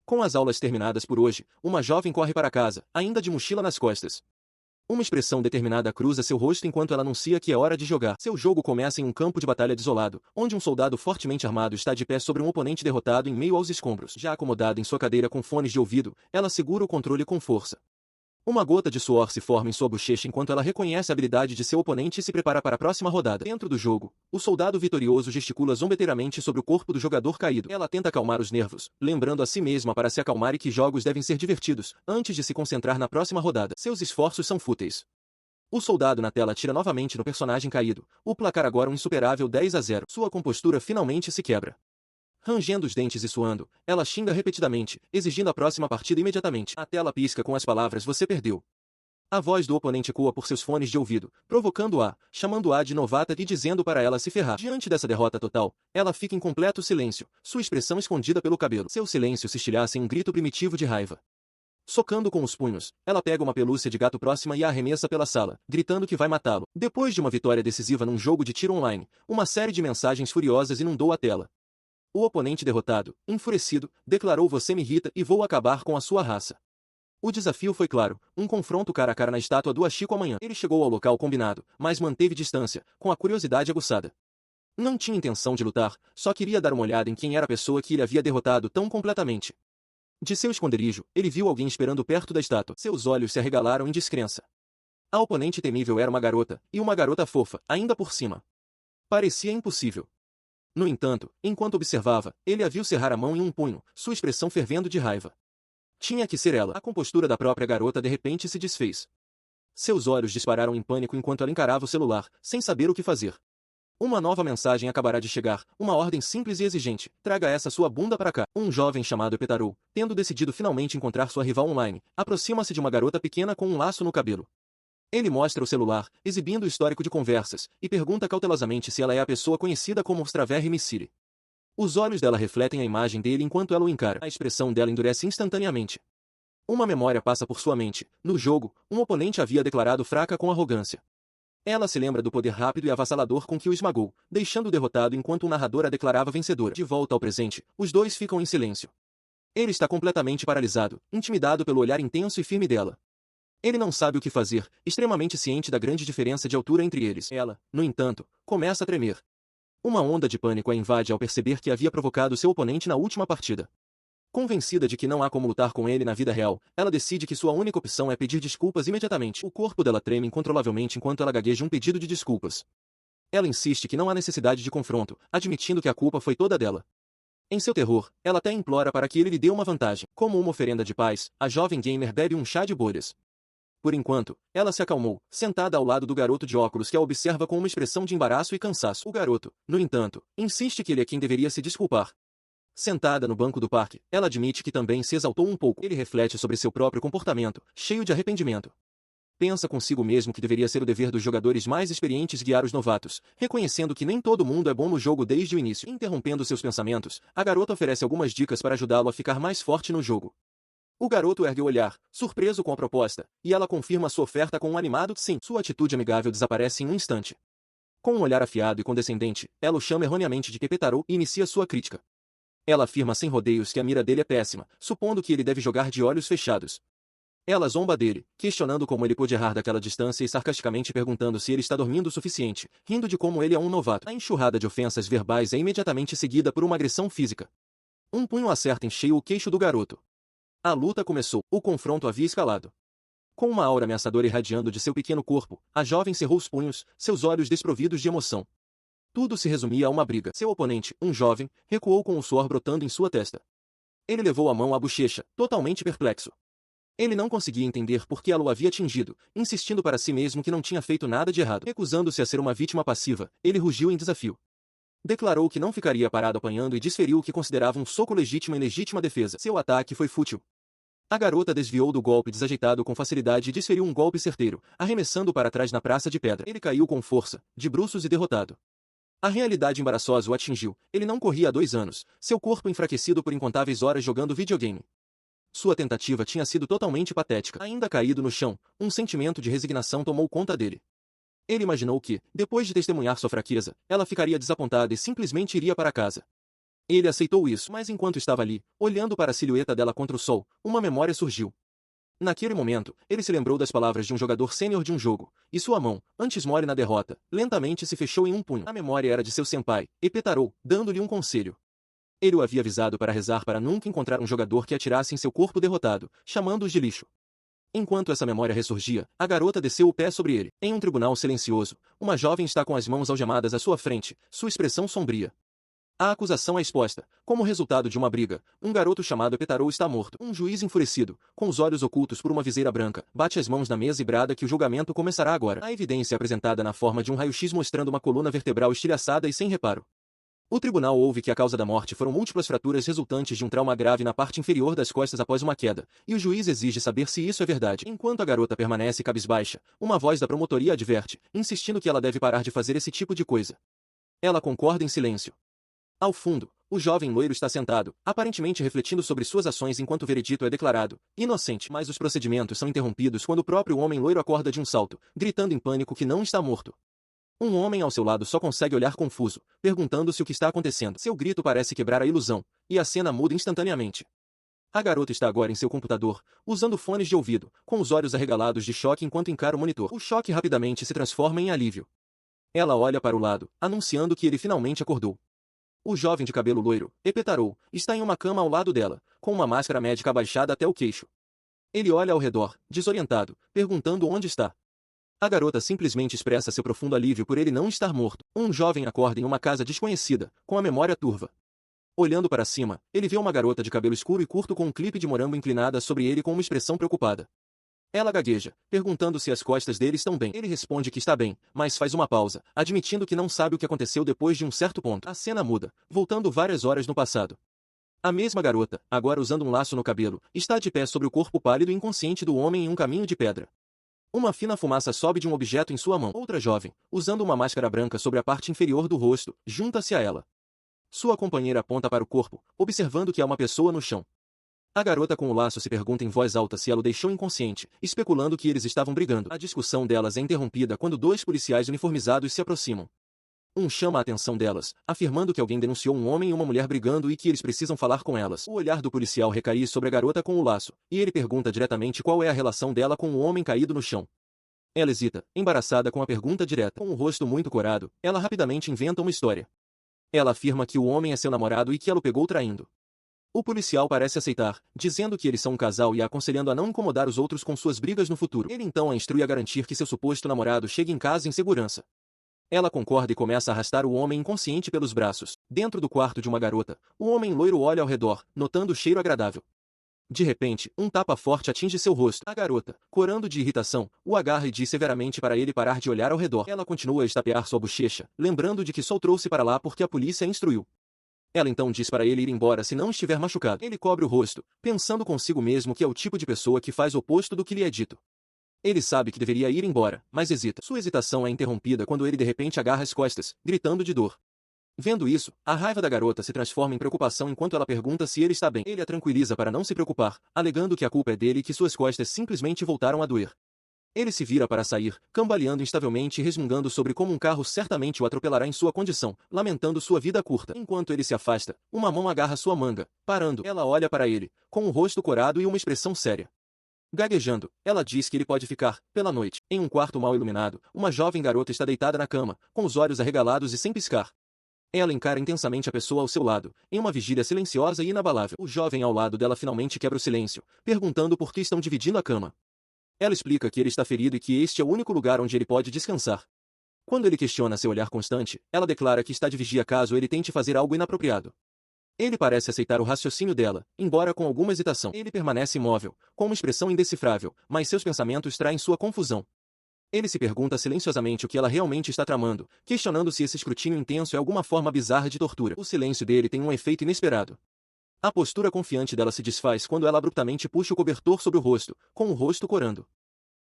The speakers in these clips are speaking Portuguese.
Com as aulas terminadas por hoje, uma jovem corre para casa, ainda de mochila nas costas. Uma expressão determinada cruza seu rosto enquanto ela anuncia que é hora de jogar. Seu jogo começa em um campo de batalha desolado, onde um soldado fortemente armado está de pé sobre um oponente derrotado em meio aos escombros. Já acomodada em sua cadeira com fones de ouvido, ela segura o controle com força. Uma gota de suor se forma em sua bochecha enquanto ela reconhece a habilidade de seu oponente e se prepara para a próxima rodada. Dentro do jogo, o soldado vitorioso gesticula zombeteiramente sobre o corpo do jogador caído. Ela tenta acalmar os nervos, lembrando a si mesma para se acalmar e que jogos devem ser divertidos, antes de se concentrar na próxima rodada. Seus esforços são fúteis. O soldado na tela atira novamente no personagem caído, o placar agora um insuperável 10-0. Sua compostura finalmente se quebra. Rangendo os dentes e suando, ela xinga repetidamente, exigindo a próxima partida imediatamente. A tela pisca com as palavras "você perdeu". A voz do oponente ecoa por seus fones de ouvido, provocando-a, chamando-a de novata e dizendo para ela se ferrar. Diante dessa derrota total, ela fica em completo silêncio, sua expressão escondida pelo cabelo. Seu silêncio se estilhaça em um grito primitivo de raiva. Socando com os punhos, ela pega uma pelúcia de gato próxima e a arremessa pela sala, gritando que vai matá-lo. Depois de uma vitória decisiva num jogo de tiro online, uma série de mensagens furiosas inundou a tela. O oponente derrotado, enfurecido, declarou: "Você me irrita e vou acabar com a sua raça". O desafio foi claro, um confronto cara a cara na estátua do Hachiko amanhã. Ele chegou ao local combinado, mas manteve distância, com a curiosidade aguçada. Não tinha intenção de lutar, só queria dar uma olhada em quem era a pessoa que ele havia derrotado tão completamente. De seu esconderijo, ele viu alguém esperando perto da estátua. Seus olhos se arregalaram em descrença. A oponente temível era uma garota, e uma garota fofa, ainda por cima. Parecia impossível. No entanto, enquanto observava, ele a viu cerrar a mão em um punho, sua expressão fervendo de raiva. Tinha que ser ela. A compostura da própria garota de repente se desfez. Seus olhos dispararam em pânico enquanto ela encarava o celular, sem saber o que fazer. Uma nova mensagem acabará de chegar, uma ordem simples e exigente: "Traga essa sua bunda para cá". Um jovem chamado Epetaru, tendo decidido finalmente encontrar sua rival online, aproxima-se de uma garota pequena com um laço no cabelo. Ele mostra o celular, exibindo o histórico de conversas, e pergunta cautelosamente se ela é a pessoa conhecida como Ostraver Missiri. Os olhos dela refletem a imagem dele enquanto ela o encara. A expressão dela endurece instantaneamente. Uma memória passa por sua mente. No jogo, um oponente havia declarado fraca com arrogância. Ela se lembra do poder rápido e avassalador com que o esmagou, deixando-o derrotado enquanto o narrador a declarava vencedora. De volta ao presente, os dois ficam em silêncio. Ele está completamente paralisado, intimidado pelo olhar intenso e firme dela. Ele não sabe o que fazer, extremamente ciente da grande diferença de altura entre eles. Ela, no entanto, começa a tremer. Uma onda de pânico a invade ao perceber que havia provocado seu oponente na última partida. Convencida de que não há como lutar com ele na vida real, ela decide que sua única opção é pedir desculpas imediatamente. O corpo dela treme incontrolavelmente enquanto ela gagueja um pedido de desculpas. Ela insiste que não há necessidade de confronto, admitindo que a culpa foi toda dela. Em seu terror, ela até implora para que ele lhe dê uma vantagem. Como uma oferenda de paz, a jovem gamer bebe um chá de bolhas. Por enquanto, ela se acalmou, sentada ao lado do garoto de óculos que a observa com uma expressão de embaraço e cansaço. O garoto, no entanto, insiste que ele é quem deveria se desculpar. Sentada no banco do parque, ela admite que também se exaltou um pouco. Ele reflete sobre seu próprio comportamento, cheio de arrependimento. Pensa consigo mesmo que deveria ser o dever dos jogadores mais experientes guiar os novatos, reconhecendo que nem todo mundo é bom no jogo desde o início. Interrompendo seus pensamentos, a garota oferece algumas dicas para ajudá-lo a ficar mais forte no jogo. O garoto ergue o olhar, surpreso com a proposta, e ela confirma sua oferta com um animado sim. Sua atitude amigável desaparece em um instante. Com um olhar afiado e condescendente, ela o chama erroneamente de Kepetaro e inicia sua crítica. Ela afirma sem rodeios que a mira dele é péssima, supondo que ele deve jogar de olhos fechados. Ela zomba dele, questionando como ele pôde errar daquela distância e sarcasticamente perguntando se ele está dormindo o suficiente, rindo de como ele é um novato. A enxurrada de ofensas verbais é imediatamente seguida por uma agressão física. Um punho acerta em cheio o queixo do garoto. A luta começou. O confronto havia escalado. Com uma aura ameaçadora irradiando de seu pequeno corpo, a jovem cerrou os punhos, seus olhos desprovidos de emoção. Tudo se resumia a uma briga. Seu oponente, um jovem, recuou com o suor brotando em sua testa. Ele levou a mão à bochecha, totalmente perplexo. Ele não conseguia entender por que ela o havia atingido, insistindo para si mesmo que não tinha feito nada de errado. Recusando-se a ser uma vítima passiva, ele rugiu em desafio. Declarou que não ficaria parado apanhando e desferiu o que considerava um soco legítimo em legítima defesa. Seu ataque foi fútil. A garota desviou do golpe desajeitado com facilidade e desferiu um golpe certeiro, arremessando-o para trás na praça de pedra. Ele caiu com força, de bruços e derrotado. A realidade embaraçosa o atingiu. Ele não corria há 2 anos, seu corpo enfraquecido por incontáveis horas jogando videogame. Sua tentativa tinha sido totalmente patética. Ainda caído no chão, um sentimento de resignação tomou conta dele. Ele imaginou que, depois de testemunhar sua fraqueza, ela ficaria desapontada e simplesmente iria para casa. Ele aceitou isso, mas enquanto estava ali, olhando para a silhueta dela contra o sol, uma memória surgiu. Naquele momento, ele se lembrou das palavras de um jogador sênior de um jogo, e sua mão, antes mole na derrota, lentamente se fechou em um punho. A memória era de seu senpai, Epetarou, dando-lhe um conselho. Ele o havia avisado para rezar para nunca encontrar um jogador que atirasse em seu corpo derrotado, chamando-os de lixo. Enquanto essa memória ressurgia, a garota desceu o pé sobre ele. Em um tribunal silencioso, uma jovem está com as mãos algemadas à sua frente, sua expressão sombria. A acusação é exposta. Como resultado de uma briga, um garoto chamado Epetarou está morto. Um juiz enfurecido, com os olhos ocultos por uma viseira branca, bate as mãos na mesa e brada que o julgamento começará agora. A evidência é apresentada na forma de um raio-x mostrando uma coluna vertebral estilhaçada e sem reparo. O tribunal ouve que a causa da morte foram múltiplas fraturas resultantes de um trauma grave na parte inferior das costas após uma queda, e o juiz exige saber se isso é verdade. Enquanto a garota permanece cabisbaixa, uma voz da promotoria adverte, insistindo que ela deve parar de fazer esse tipo de coisa. Ela concorda em silêncio. Ao fundo, o jovem loiro está sentado, aparentemente refletindo sobre suas ações enquanto o veredito é declarado inocente, mas os procedimentos são interrompidos quando o próprio homem loiro acorda de um salto, gritando em pânico que não está morto. Um homem ao seu lado só consegue olhar confuso, perguntando-se o que está acontecendo. Seu grito parece quebrar a ilusão, e a cena muda instantaneamente. A garota está agora em seu computador, usando fones de ouvido, com os olhos arregalados de choque enquanto encara o monitor. O choque rapidamente se transforma em alívio. Ela olha para o lado, anunciando que ele finalmente acordou. O jovem de cabelo loiro, Epetarou, está em uma cama ao lado dela, com uma máscara médica abaixada até o queixo. Ele olha ao redor, desorientado, perguntando onde está. A garota simplesmente expressa seu profundo alívio por ele não estar morto. Um jovem acorda em uma casa desconhecida, com a memória turva. Olhando para cima, ele vê uma garota de cabelo escuro e curto com um clipe de morango inclinada sobre ele com uma expressão preocupada. Ela gagueja, perguntando se as costas dele estão bem. Ele responde que está bem, mas faz uma pausa, admitindo que não sabe o que aconteceu depois de um certo ponto. A cena muda, voltando várias horas no passado. A mesma garota, agora usando um laço no cabelo, está de pé sobre o corpo pálido e inconsciente do homem em um caminho de pedra. Uma fina fumaça sobe de um objeto em sua mão. Outra jovem, usando uma máscara branca sobre a parte inferior do rosto, junta-se a ela. Sua companheira aponta para o corpo, observando que há uma pessoa no chão. A garota com o laço se pergunta em voz alta se ela o deixou inconsciente, especulando que eles estavam brigando. A discussão delas é interrompida quando dois policiais uniformizados se aproximam. Um chama a atenção delas, afirmando que alguém denunciou um homem e uma mulher brigando e que eles precisam falar com elas. O olhar do policial recai sobre a garota com o laço, e ele pergunta diretamente qual é a relação dela com o homem caído no chão. Ela hesita, embaraçada com a pergunta direta. Com o rosto muito corado, ela rapidamente inventa uma história. Ela afirma que o homem é seu namorado e que ela o pegou traindo. O policial parece aceitar, dizendo que eles são um casal e a aconselhando a não incomodar os outros com suas brigas no futuro. Ele então a instrui a garantir que seu suposto namorado chegue em casa em segurança. Ela concorda e começa a arrastar o homem inconsciente pelos braços. Dentro do quarto de uma garota, o homem loiro olha ao redor, notando o cheiro agradável. De repente, um tapa forte atinge seu rosto. A garota, corando de irritação, o agarra e diz severamente para ele parar de olhar ao redor. Ela continua a estapear sua bochecha, lembrando de que só o trouxe para lá porque a polícia a instruiu. Ela então diz para ele ir embora se não estiver machucado. Ele cobre o rosto, pensando consigo mesmo que é o tipo de pessoa que faz o oposto do que lhe é dito. Ele sabe que deveria ir embora, mas hesita. Sua hesitação é interrompida quando ele de repente agarra as costas, gritando de dor. Vendo isso, a raiva da garota se transforma em preocupação enquanto ela pergunta se ele está bem. Ele a tranquiliza para não se preocupar, alegando que a culpa é dele e que suas costas simplesmente voltaram a doer. Ele se vira para sair, cambaleando instavelmente e resmungando sobre como um carro certamente o atropelará em sua condição, lamentando sua vida curta. Enquanto ele se afasta, uma mão agarra sua manga, parando. Ela olha para ele, com o rosto corado e uma expressão séria. Gaguejando, ela diz que ele pode ficar, pela noite. Em um quarto mal iluminado, uma jovem garota está deitada na cama, com os olhos arregalados e sem piscar. Ela encara intensamente a pessoa ao seu lado, em uma vigília silenciosa e inabalável. O jovem ao lado dela finalmente quebra o silêncio, perguntando por que estão dividindo a cama. Ela explica que ele está ferido e que este é o único lugar onde ele pode descansar. Quando ele questiona seu olhar constante, ela declara que está de vigia caso ele tente fazer algo inapropriado. Ele parece aceitar o raciocínio dela, embora com alguma hesitação. Ele permanece imóvel, com uma expressão indecifrável, mas seus pensamentos traem sua confusão. Ele se pergunta silenciosamente o que ela realmente está tramando, questionando se esse escrutínio intenso é alguma forma bizarra de tortura. O silêncio dele tem um efeito inesperado. A postura confiante dela se desfaz quando ela abruptamente puxa o cobertor sobre o rosto, com o rosto corando.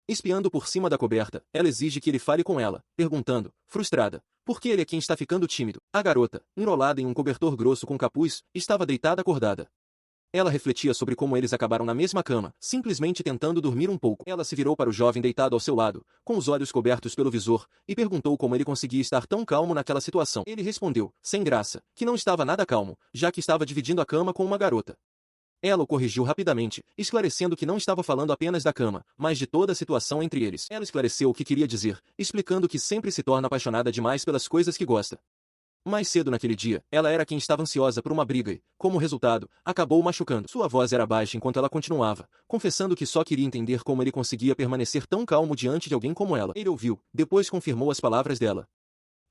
Espiando por cima da coberta, ela exige que ele fale com ela, perguntando, frustrada, por que ele é quem está ficando tímido. A garota, enrolada em um cobertor grosso com capuz, estava deitada acordada. Ela refletia sobre como eles acabaram na mesma cama, simplesmente tentando dormir um pouco. Ela se virou para o jovem deitado ao seu lado, com os olhos cobertos pelo visor, e perguntou como ele conseguia estar tão calmo naquela situação. Ele respondeu, sem graça, que não estava nada calmo, já que estava dividindo a cama com uma garota. Ela o corrigiu rapidamente, esclarecendo que não estava falando apenas da cama, mas de toda a situação entre eles. Ela esclareceu o que queria dizer, explicando que sempre se torna apaixonada demais pelas coisas que gosta. Mais cedo naquele dia, ela era quem estava ansiosa por uma briga e, como resultado, acabou machucando. Sua voz era baixa enquanto ela continuava, confessando que só queria entender como ele conseguia permanecer tão calmo diante de alguém como ela. Ele ouviu, depois confirmou as palavras dela.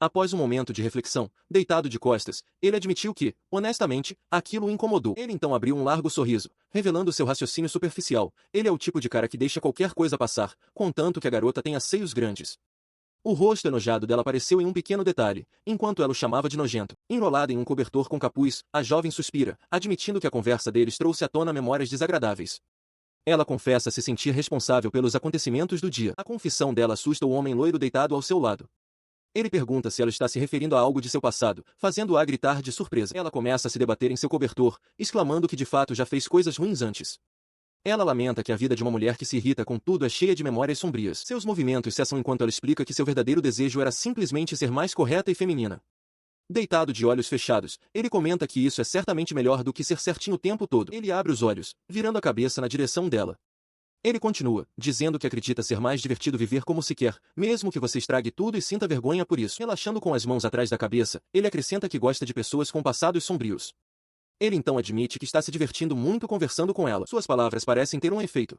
Após um momento de reflexão, deitado de costas, ele admitiu que, honestamente, aquilo o incomodou. Ele então abriu um largo sorriso, revelando seu raciocínio superficial. Ele é o tipo de cara que deixa qualquer coisa passar, contanto que a garota tenha seios grandes. O rosto enojado dela apareceu em um pequeno detalhe, enquanto ela o chamava de nojento. Enrolada em um cobertor com capuz, a jovem suspira, admitindo que a conversa deles trouxe à tona memórias desagradáveis. Ela confessa se sentir responsável pelos acontecimentos do dia. A confissão dela assusta o homem loiro deitado ao seu lado. Ele pergunta se ela está se referindo a algo de seu passado, fazendo-a gritar de surpresa. Ela começa a se debater em seu cobertor, exclamando que de fato já fez coisas ruins antes. Ela lamenta que a vida de uma mulher que se irrita com tudo é cheia de memórias sombrias. Seus movimentos cessam enquanto ela explica que seu verdadeiro desejo era simplesmente ser mais correta e feminina. Deitado de olhos fechados, ele comenta que isso é certamente melhor do que ser certinho o tempo todo. Ele abre os olhos, virando a cabeça na direção dela. Ele continua, dizendo que acredita ser mais divertido viver como se quer, mesmo que você estrague tudo e sinta vergonha por isso. Relaxando com as mãos atrás da cabeça, ele acrescenta que gosta de pessoas com passados sombrios. Ele então admite que está se divertindo muito conversando com ela. Suas palavras parecem ter um efeito.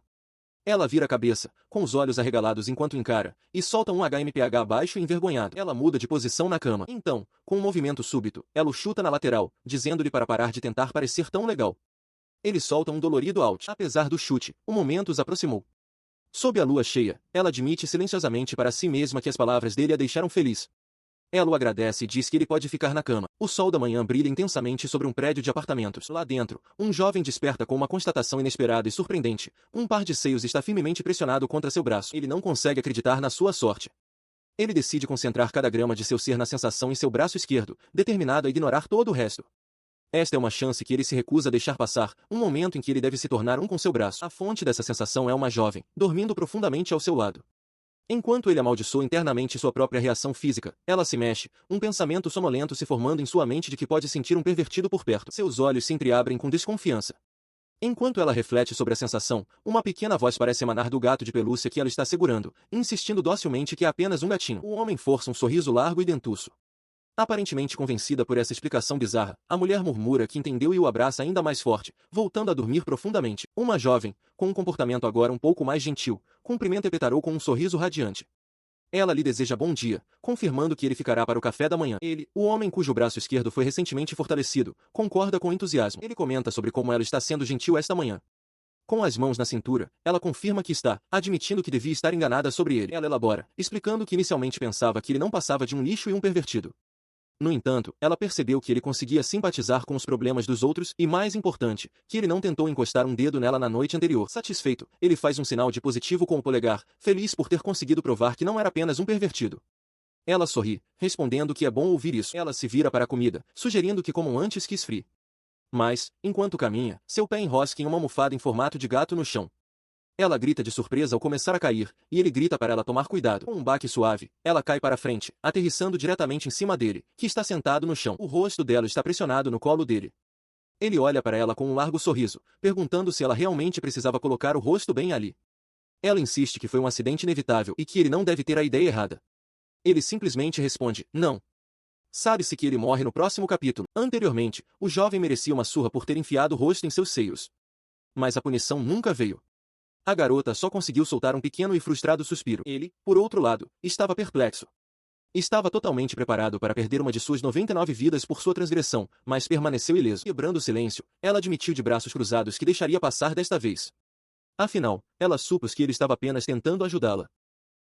Ela vira a cabeça, com os olhos arregalados enquanto encara, e solta um HMPH baixo e envergonhado. Ela muda de posição na cama. Então, com um movimento súbito, ela o chuta na lateral, dizendo-lhe para parar de tentar parecer tão legal. Ele solta um dolorido out. Apesar do chute, o momento os aproximou. Sob a lua cheia, ela admite silenciosamente para si mesma que as palavras dele a deixaram feliz. Ela o agradece e diz que ele pode ficar na cama. O sol da manhã brilha intensamente sobre um prédio de apartamentos. Lá dentro, um jovem desperta com uma constatação inesperada e surpreendente. Um par de seios está firmemente pressionado contra seu braço. Ele não consegue acreditar na sua sorte. Ele decide concentrar cada grama de seu ser na sensação em seu braço esquerdo, determinado a ignorar todo o resto. Esta é uma chance que ele se recusa a deixar passar, um momento em que ele deve se tornar um com seu braço. A fonte dessa sensação é uma jovem, dormindo profundamente ao seu lado. Enquanto ele amaldiçoa internamente sua própria reação física, ela se mexe, um pensamento sonolento se formando em sua mente de que pode sentir um pervertido por perto. Seus olhos se entreabrem com desconfiança. Enquanto ela reflete sobre a sensação, uma pequena voz parece emanar do gato de pelúcia que ela está segurando, insistindo docilmente que é apenas um gatinho. O homem força um sorriso largo e dentuço. Aparentemente convencida por essa explicação bizarra, a mulher murmura que entendeu e o abraça ainda mais forte, voltando a dormir profundamente. Uma jovem, com um comportamento agora um pouco mais gentil, cumprimenta Epetarou com um sorriso radiante. Ela lhe deseja bom dia, confirmando que ele ficará para o café da manhã. Ele, o homem cujo braço esquerdo foi recentemente fortalecido, concorda com entusiasmo. Ele comenta sobre como ela está sendo gentil esta manhã. Com as mãos na cintura, ela confirma que está, admitindo que devia estar enganada sobre ele. Ela elabora, explicando que inicialmente pensava que ele não passava de um lixo e um pervertido. No entanto, ela percebeu que ele conseguia simpatizar com os problemas dos outros e, mais importante, que ele não tentou encostar um dedo nela na noite anterior. Satisfeito, ele faz um sinal de positivo com o polegar, feliz por ter conseguido provar que não era apenas um pervertido. Ela sorri, respondendo que é bom ouvir isso. Ela se vira para a comida, sugerindo que comam antes que esfrie. Mas, enquanto caminha, seu pé enrosca em uma almofada em formato de gato no chão. Ela grita de surpresa ao começar a cair, e ele grita para ela tomar cuidado. Com um baque suave, ela cai para frente, aterrissando diretamente em cima dele, que está sentado no chão. O rosto dela está pressionado no colo dele. Ele olha para ela com um largo sorriso, perguntando se ela realmente precisava colocar o rosto bem ali. Ela insiste que foi um acidente inevitável e que ele não deve ter a ideia errada. Ele simplesmente responde, não. Sabe-se que ele morre no próximo capítulo. Anteriormente, o jovem merecia uma surra por ter enfiado o rosto em seus seios. Mas a punição nunca veio. A garota só conseguiu soltar um pequeno e frustrado suspiro. Ele, por outro lado, estava perplexo. Estava totalmente preparado para perder uma de suas 99 vidas por sua transgressão, mas permaneceu ileso. Quebrando o silêncio, ela admitiu de braços cruzados que deixaria passar desta vez. Afinal, ela supôs que ele estava apenas tentando ajudá-la.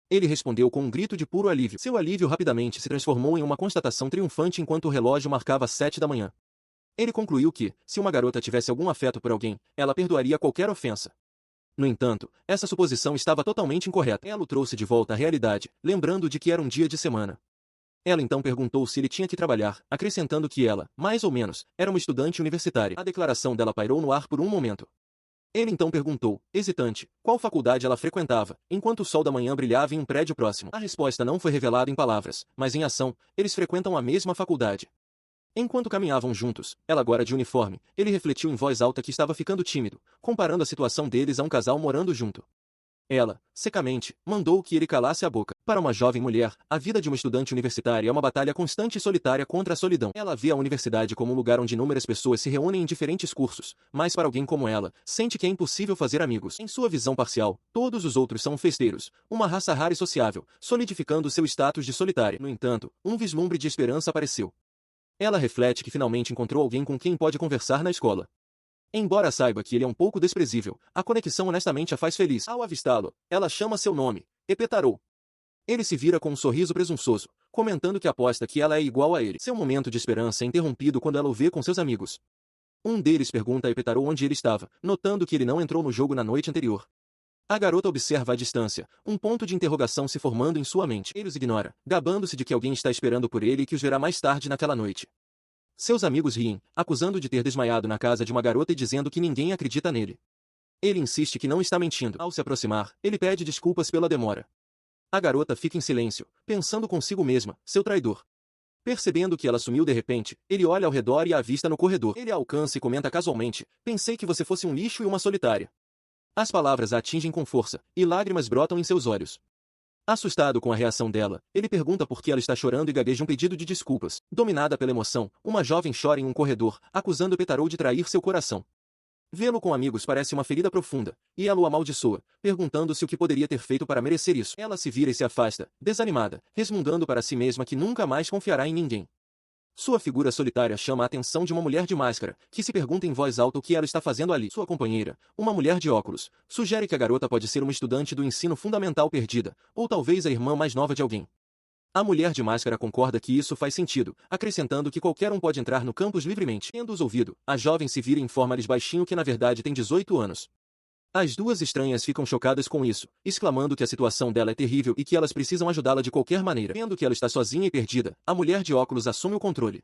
Ele respondeu com um grito de puro alívio. Seu alívio rapidamente se transformou em uma constatação triunfante enquanto o relógio marcava 7 da manhã. Ele concluiu que, se uma garota tivesse algum afeto por alguém, ela perdoaria qualquer ofensa. No entanto, essa suposição estava totalmente incorreta. Ela o trouxe de volta à realidade, lembrando de que era um dia de semana. Ela então perguntou se ele tinha que trabalhar, acrescentando que ela, mais ou menos, era uma estudante universitária. A declaração dela pairou no ar por um momento. Ele então perguntou, hesitante, qual faculdade ela frequentava, enquanto o sol da manhã brilhava em um prédio próximo. A resposta não foi revelada em palavras, mas em ação, eles frequentam a mesma faculdade. Enquanto caminhavam juntos, ela agora de uniforme, ele refletiu em voz alta que estava ficando tímido, comparando a situação deles a um casal morando junto. Ela, secamente, mandou que ele calasse a boca. Para uma jovem mulher, a vida de uma estudante universitária é uma batalha constante e solitária contra a solidão. Ela vê a universidade como um lugar onde inúmeras pessoas se reúnem em diferentes cursos, mas para alguém como ela, sente que é impossível fazer amigos. Em sua visão parcial, todos os outros são festeiros, uma raça rara e sociável, solidificando seu status de solitária. No entanto, um vislumbre de esperança apareceu. Ela reflete que finalmente encontrou alguém com quem pode conversar na escola. Embora saiba que ele é um pouco desprezível, a conexão honestamente a faz feliz. Ao avistá-lo, ela chama seu nome, Epetarou. Ele se vira com um sorriso presunçoso, comentando que aposta que ela é igual a ele. Seu momento de esperança é interrompido quando ela o vê com seus amigos. Um deles pergunta a Epetarou onde ele estava, notando que ele não entrou no jogo na noite anterior. A garota observa à distância, um ponto de interrogação se formando em sua mente. Ele os ignora, gabando-se de que alguém está esperando por ele e que os verá mais tarde naquela noite. Seus amigos riem, acusando de ter desmaiado na casa de uma garota e dizendo que ninguém acredita nele. Ele insiste que não está mentindo. Ao se aproximar, ele pede desculpas pela demora. A garota fica em silêncio, pensando consigo mesma, seu traidor. Percebendo que ela sumiu de repente, ele olha ao redor e a avista no corredor. Ele a alcança e comenta casualmente, pensei que você fosse um lixo e uma solitária. As palavras a atingem com força, e lágrimas brotam em seus olhos. Assustado com a reação dela, ele pergunta por que ela está chorando e gagueja um pedido de desculpas. Dominada pela emoção, uma jovem chora em um corredor, acusando Epetarou de trair seu coração. Vê-lo com amigos parece uma ferida profunda, e ela o amaldiçoa, perguntando-se o que poderia ter feito para merecer isso. Ela se vira e se afasta, desanimada, resmungando para si mesma que nunca mais confiará em ninguém. Sua figura solitária chama a atenção de uma mulher de máscara, que se pergunta em voz alta o que ela está fazendo ali. Sua companheira, uma mulher de óculos, sugere que a garota pode ser uma estudante do ensino fundamental perdida, ou talvez a irmã mais nova de alguém. A mulher de máscara concorda que isso faz sentido, acrescentando que qualquer um pode entrar no campus livremente. Tendo-os ouvido, a jovem se vira e informa-lhes baixinho que na verdade tem 18 anos. As duas estranhas ficam chocadas com isso, exclamando que a situação dela é terrível e que elas precisam ajudá-la de qualquer maneira. Vendo que ela está sozinha e perdida, a mulher de óculos assume o controle.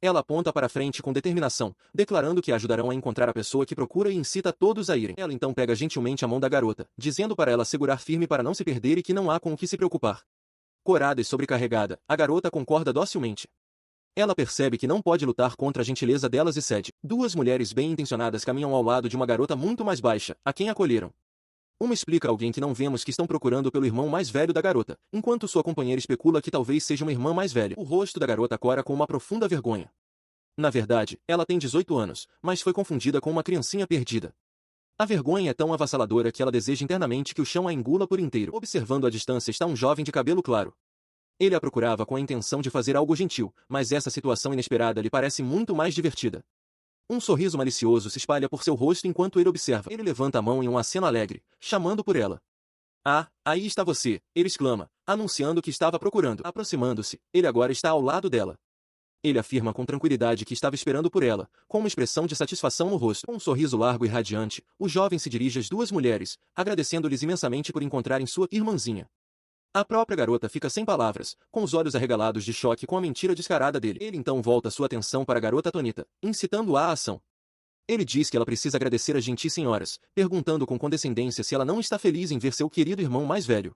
Ela aponta para frente com determinação, declarando que a ajudarão a encontrar a pessoa que procura e incita todos a irem. Ela então pega gentilmente a mão da garota, dizendo para ela segurar firme para não se perder e que não há com o que se preocupar. Corada e sobrecarregada, a garota concorda docilmente. Ela percebe que não pode lutar contra a gentileza delas e cede. Duas mulheres bem-intencionadas caminham ao lado de uma garota muito mais baixa, a quem acolheram. Uma explica a alguém que não vemos que estão procurando pelo irmão mais velho da garota, enquanto sua companheira especula que talvez seja uma irmã mais velha. O rosto da garota cora com uma profunda vergonha. Na verdade, ela tem 18 anos, mas foi confundida com uma criancinha perdida. A vergonha é tão avassaladora que ela deseja internamente que o chão a engula por inteiro. Observando à distância está um jovem de cabelo claro. Ele a procurava com a intenção de fazer algo gentil, mas essa situação inesperada lhe parece muito mais divertida. Um sorriso malicioso se espalha por seu rosto enquanto ele observa. Ele levanta a mão em um aceno alegre, chamando por ela. Ah, aí está você, ele exclama, anunciando que estava procurando. Aproximando-se, ele agora está ao lado dela. Ele afirma com tranquilidade que estava esperando por ela, com uma expressão de satisfação no rosto. Com um sorriso largo e radiante, o jovem se dirige às duas mulheres, agradecendo-lhes imensamente por encontrarem sua irmãzinha. A própria garota fica sem palavras, com os olhos arregalados de choque com a mentira descarada dele. Ele então volta sua atenção para a garota atonita, incitando-a à ação. Ele diz que ela precisa agradecer às gentis senhoras, perguntando com condescendência se ela não está feliz em ver seu querido irmão mais velho.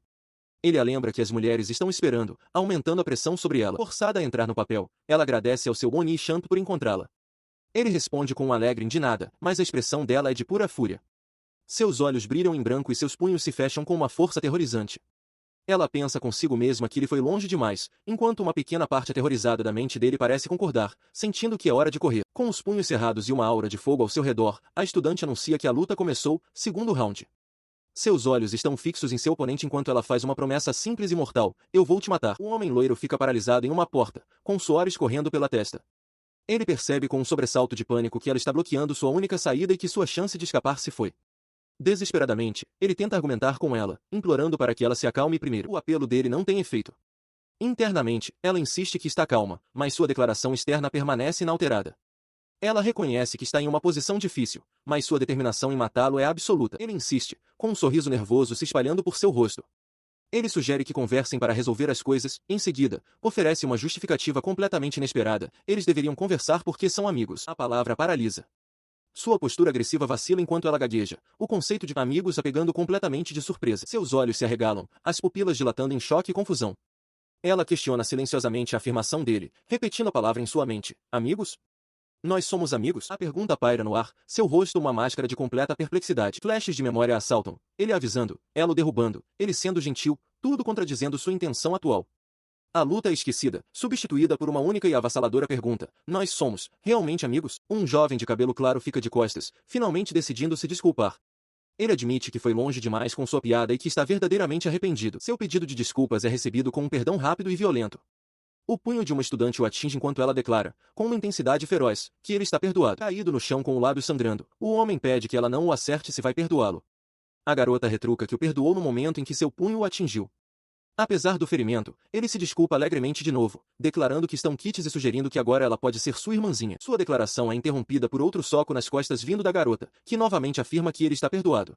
Ele a lembra que as mulheres estão esperando, aumentando a pressão sobre ela. Forçada a entrar no papel, ela agradece ao seu Boni Chanto por encontrá-la. Ele responde com um alegre de nada, mas a expressão dela é de pura fúria. Seus olhos brilham em branco e seus punhos se fecham com uma força aterrorizante. Ela pensa consigo mesma que ele foi longe demais, enquanto uma pequena parte aterrorizada da mente dele parece concordar, sentindo que é hora de correr. Com os punhos cerrados e uma aura de fogo ao seu redor, a estudante anuncia que a luta começou, segundo round. Seus olhos estão fixos em seu oponente enquanto ela faz uma promessa simples e mortal, eu vou te matar. O homem loiro fica paralisado em uma porta, com suor escorrendo pela testa. Ele percebe com um sobressalto de pânico que ela está bloqueando sua única saída e que sua chance de escapar se foi. Desesperadamente, ele tenta argumentar com ela, implorando para que ela se acalme primeiro. O apelo dele não tem efeito. Internamente, ela insiste que está calma, mas sua declaração externa permanece inalterada. Ela reconhece que está em uma posição difícil, mas sua determinação em matá-lo é absoluta. Ele insiste, com um sorriso nervoso se espalhando por seu rosto. Ele sugere que conversem para resolver as coisas, em seguida, oferece uma justificativa completamente inesperada. Eles deveriam conversar porque são amigos. A palavra paralisa. Sua postura agressiva vacila enquanto ela gagueja, o conceito de amigos a pegando completamente de surpresa. Seus olhos se arregalam, as pupilas dilatando em choque e confusão. Ela questiona silenciosamente a afirmação dele, repetindo a palavra em sua mente. Amigos? Nós somos amigos? A pergunta paira no ar, seu rosto uma máscara de completa perplexidade. Flashes de memória a assaltam, ele avisando, ela o derrubando, ele sendo gentil, tudo contradizendo sua intenção atual. A luta é esquecida, substituída por uma única e avassaladora pergunta. Nós somos, realmente amigos? Um jovem de cabelo claro fica de costas, finalmente decidindo se desculpar. Ele admite que foi longe demais com sua piada e que está verdadeiramente arrependido. Seu pedido de desculpas é recebido com um perdão rápido e violento. O punho de uma estudante o atinge enquanto ela declara, com uma intensidade feroz, que ele está perdoado. Caído no chão com o lábio sangrando, o homem pede que ela não o acerte se vai perdoá-lo. A garota retruca que o perdoou no momento em que seu punho o atingiu. Apesar do ferimento, ele se desculpa alegremente de novo, declarando que estão quites e sugerindo que agora ela pode ser sua irmãzinha. Sua declaração é interrompida por outro soco nas costas vindo da garota, que novamente afirma que ele está perdoado.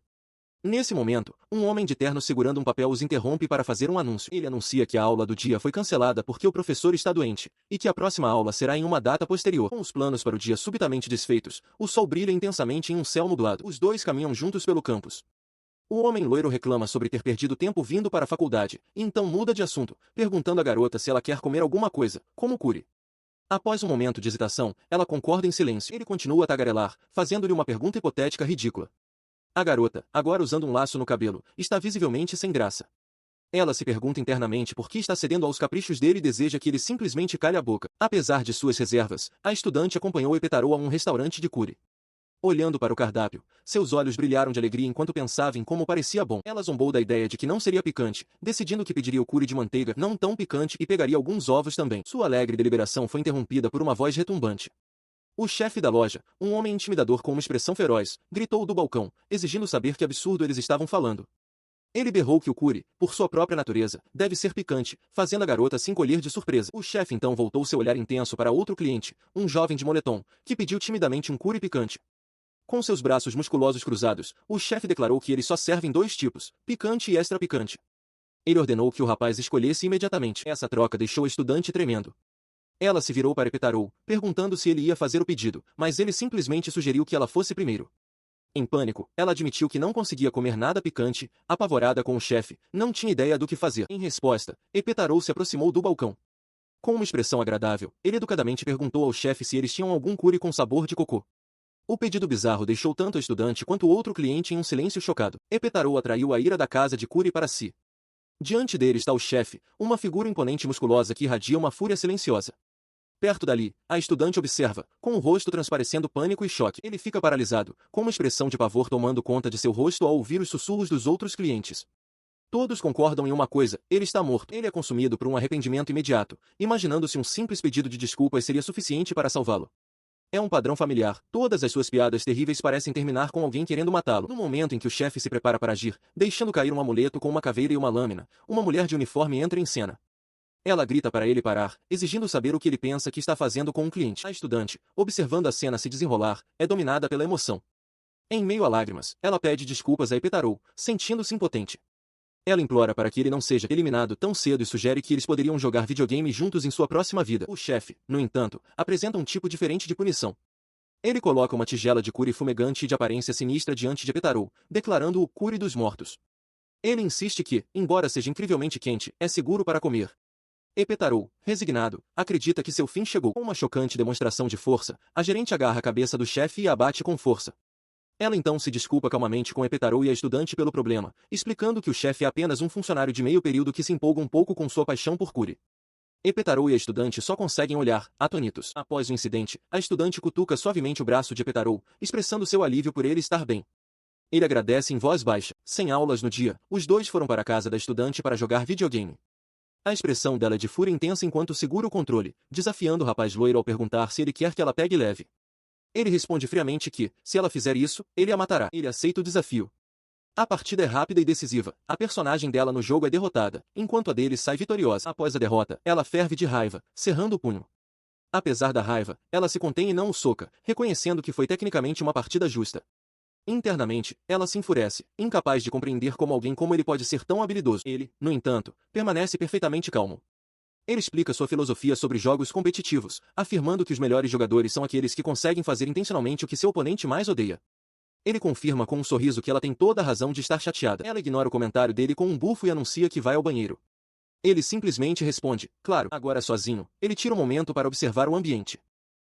Nesse momento, um homem de terno segurando um papel os interrompe para fazer um anúncio. Ele anuncia que a aula do dia foi cancelada porque o professor está doente, e que a próxima aula será em uma data posterior. Com os planos para o dia subitamente desfeitos, o sol brilha intensamente em um céu nublado. Os dois caminham juntos pelo campus. O homem loiro reclama sobre ter perdido tempo vindo para a faculdade, e então muda de assunto, perguntando à garota se ela quer comer alguma coisa, como cure. Após um momento de hesitação, ela concorda em silêncio. Ele continua a tagarelar, fazendo-lhe uma pergunta hipotética ridícula. A garota, agora usando um laço no cabelo, está visivelmente sem graça. Ela se pergunta internamente por que está cedendo aos caprichos dele e deseja que ele simplesmente calhe a boca. Apesar de suas reservas, a estudante acompanhou Epetarou a um restaurante de cure. Olhando para o cardápio, seus olhos brilharam de alegria enquanto pensava em como parecia bom. Ela zombou da ideia de que não seria picante, decidindo que pediria o cure de manteiga não tão picante e pegaria alguns ovos também. Sua alegre deliberação foi interrompida por uma voz retumbante. O chefe da loja, um homem intimidador com uma expressão feroz, gritou do balcão, exigindo saber que absurdo eles estavam falando. Ele berrou que o cure, por sua própria natureza, deve ser picante, fazendo a garota se encolher de surpresa. O chefe então voltou seu olhar intenso para outro cliente, um jovem de moletom, que pediu timidamente um cure picante. Com seus braços musculosos cruzados, o chefe declarou que eles só servem dois tipos, picante e extra picante. Ele ordenou que o rapaz escolhesse imediatamente. Essa troca deixou a estudante tremendo. Ela se virou para Epetarou, perguntando se ele ia fazer o pedido, mas ele simplesmente sugeriu que ela fosse primeiro. Em pânico, ela admitiu que não conseguia comer nada picante, apavorada com o chefe, não tinha ideia do que fazer. Em resposta, Epetarou se aproximou do balcão. Com uma expressão agradável, ele educadamente perguntou ao chefe se eles tinham algum cure com sabor de cocô. O pedido bizarro deixou tanto a estudante quanto o outro cliente em um silêncio chocado. Epetarou atraiu a ira da casa de cure para si. Diante dele está o chefe, uma figura imponente e musculosa que irradia uma fúria silenciosa. Perto dali, a estudante observa, com o rosto transparecendo pânico e choque. Ele fica paralisado, com uma expressão de pavor tomando conta de seu rosto ao ouvir os sussurros dos outros clientes. Todos concordam em uma coisa, ele está morto. Ele é consumido por um arrependimento imediato, imaginando se um simples pedido de desculpas seria suficiente para salvá-lo. É um padrão familiar, todas as suas piadas terríveis parecem terminar com alguém querendo matá-lo. No momento em que o chefe se prepara para agir, deixando cair um amuleto com uma caveira e uma lâmina, uma mulher de uniforme entra em cena. Ela grita para ele parar, exigindo saber o que ele pensa que está fazendo com um cliente. A estudante, observando a cena se desenrolar, é dominada pela emoção. Em meio a lágrimas, ela pede desculpas a Epetarou, sentindo-se impotente. Ela implora para que ele não seja eliminado tão cedo e sugere que eles poderiam jogar videogame juntos em sua próxima vida. O chefe, no entanto, apresenta um tipo diferente de punição. Ele coloca uma tigela de cure fumegante e de aparência sinistra diante de Epetarou, declarando o cure dos mortos. Ele insiste que, embora seja incrivelmente quente, é seguro para comer. Epetarou, resignado, acredita que seu fim chegou. Com uma chocante demonstração de força, a gerente agarra a cabeça do chefe e a abate com força. Ela então se desculpa calmamente com Epetarou e a estudante pelo problema, explicando que o chefe é apenas um funcionário de meio período que se empolga um pouco com sua paixão por cure. Epetarou e a estudante só conseguem olhar, atônitos. Após o incidente, a estudante cutuca suavemente o braço de Epetarou, expressando seu alívio por ele estar bem. Ele agradece em voz baixa. Sem aulas no dia, os dois foram para a casa da estudante para jogar videogame. A expressão dela é de fúria intensa enquanto segura o controle, desafiando o rapaz loiro ao perguntar se ele quer que ela pegue leve. Ele responde friamente que, se ela fizer isso, ele a matará. Ele aceita o desafio. A partida é rápida e decisiva. A personagem dela no jogo é derrotada, enquanto a dele sai vitoriosa. Após a derrota, ela ferve de raiva, cerrando o punho. Apesar da raiva, ela se contém e não o soca, reconhecendo que foi tecnicamente uma partida justa. Internamente, ela se enfurece, incapaz de compreender como alguém como ele pode ser tão habilidoso. Ele, no entanto, permanece perfeitamente calmo. Ele explica sua filosofia sobre jogos competitivos, afirmando que os melhores jogadores são aqueles que conseguem fazer intencionalmente o que seu oponente mais odeia. Ele confirma com um sorriso que ela tem toda a razão de estar chateada. Ela ignora o comentário dele com um bufo e anuncia que vai ao banheiro. Ele simplesmente responde, claro, agora sozinho. Ele tira um momento para observar o ambiente.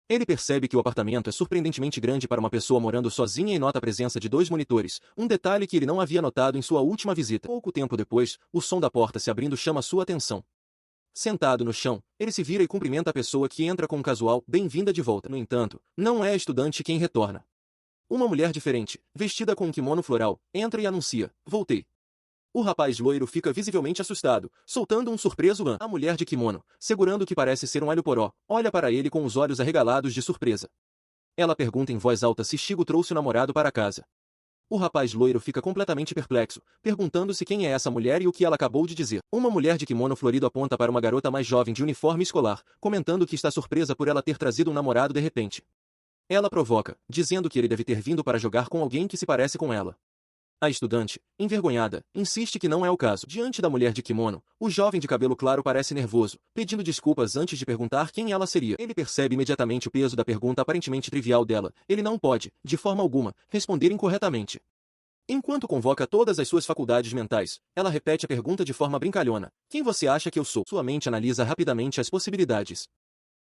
Ele percebe que o apartamento é surpreendentemente grande para uma pessoa morando sozinha e nota a presença de 2 monitores, um detalhe que ele não havia notado em sua última visita. Pouco tempo depois, o som da porta se abrindo chama sua atenção. Sentado no chão, ele se vira e cumprimenta a pessoa que entra com um casual, bem-vinda de volta. No entanto, não é a estudante quem retorna. Uma mulher diferente, vestida com um kimono floral, entra e anuncia, voltei. O rapaz loiro fica visivelmente assustado, soltando um surpreso A mulher de kimono, segurando o que parece ser um alho-poró, olha para ele com os olhos arregalados de surpresa. Ela pergunta em voz alta se Shigo trouxe o namorado para casa. O rapaz loiro fica completamente perplexo, perguntando-se quem é essa mulher e o que ela acabou de dizer. Uma mulher de kimono florido aponta para uma garota mais jovem de uniforme escolar, comentando que está surpresa por ela ter trazido um namorado de repente. Ela provoca, dizendo que ele deve ter vindo para jogar com alguém que se parece com ela. A estudante, envergonhada, insiste que não é o caso. Diante da mulher de kimono, o jovem de cabelo claro parece nervoso, pedindo desculpas antes de perguntar quem ela seria. Ele percebe imediatamente o peso da pergunta aparentemente trivial dela. Ele não pode, de forma alguma, responder incorretamente. Enquanto convoca todas as suas faculdades mentais, ela repete a pergunta de forma brincalhona. Quem você acha que eu sou? Sua mente analisa rapidamente as possibilidades.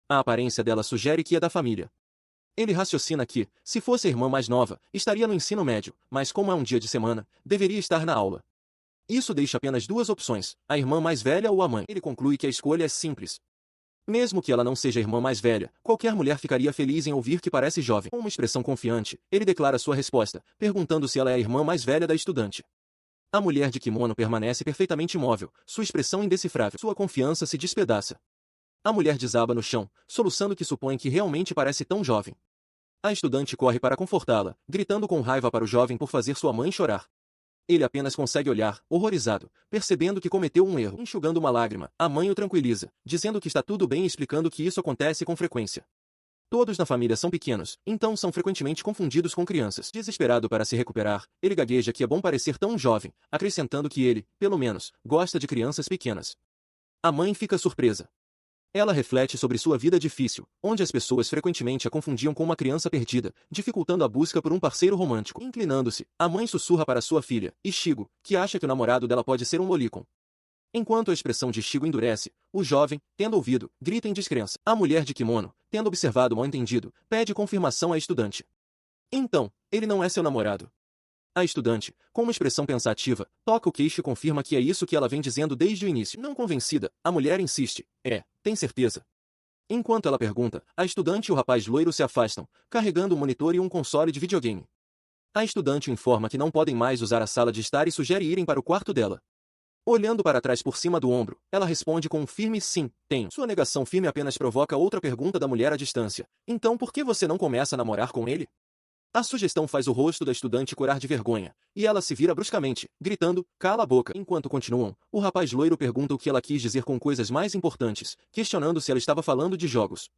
A aparência dela sugere que é da família. Ele raciocina que, se fosse a irmã mais nova, estaria no ensino médio, mas como é um dia de semana, deveria estar na aula. Isso deixa apenas 2 opções, a irmã mais velha ou a mãe. Ele conclui que a escolha é simples. Mesmo que ela não seja a irmã mais velha, qualquer mulher ficaria feliz em ouvir que parece jovem. Com uma expressão confiante, ele declara sua resposta, perguntando se ela é a irmã mais velha da estudante. A mulher de kimono permanece perfeitamente imóvel, sua expressão indecifrável. Sua confiança se despedaça. A mulher desaba no chão, soluçando que supõe que realmente parece tão jovem. A estudante corre para confortá-la, gritando com raiva para o jovem por fazer sua mãe chorar. Ele apenas consegue olhar, horrorizado, percebendo que cometeu um erro. Enxugando uma lágrima, a mãe o tranquiliza, dizendo que está tudo bem e explicando que isso acontece com frequência. Todos na família são pequenos, então são frequentemente confundidos com crianças. Desesperado para se recuperar, ele gagueja que é bom parecer tão jovem, acrescentando que ele, pelo menos, gosta de crianças pequenas. A mãe fica surpresa. Ela reflete sobre sua vida difícil, onde as pessoas frequentemente a confundiam com uma criança perdida, dificultando a busca por um parceiro romântico. Inclinando-se, a mãe sussurra para sua filha, Ichigo, que acha que o namorado dela pode ser um lolicon. Enquanto a expressão de Ichigo endurece, o jovem, tendo ouvido, grita em descrença. A mulher de kimono, tendo observado o mal-entendido, pede confirmação à estudante. Então, ele não é seu namorado. A estudante, com uma expressão pensativa, toca o queixo e confirma que é isso que ela vem dizendo desde o início. Não convencida, a mulher insiste. Tem certeza? Enquanto ela pergunta, a estudante e o rapaz loiro se afastam, carregando um monitor e um console de videogame. A estudante o informa que não podem mais usar a sala de estar e sugere irem para o quarto dela. Olhando para trás por cima do ombro, ela responde com um firme sim, tenho. Sua negação firme apenas provoca outra pergunta da mulher à distância. Então por que você não começa a namorar com ele? A sugestão faz o rosto da estudante corar de vergonha, e ela se vira bruscamente, gritando, cala a boca. Enquanto continuam, o rapaz loiro pergunta o que ela quis dizer com coisas mais importantes, questionando se ela estava falando de jogos.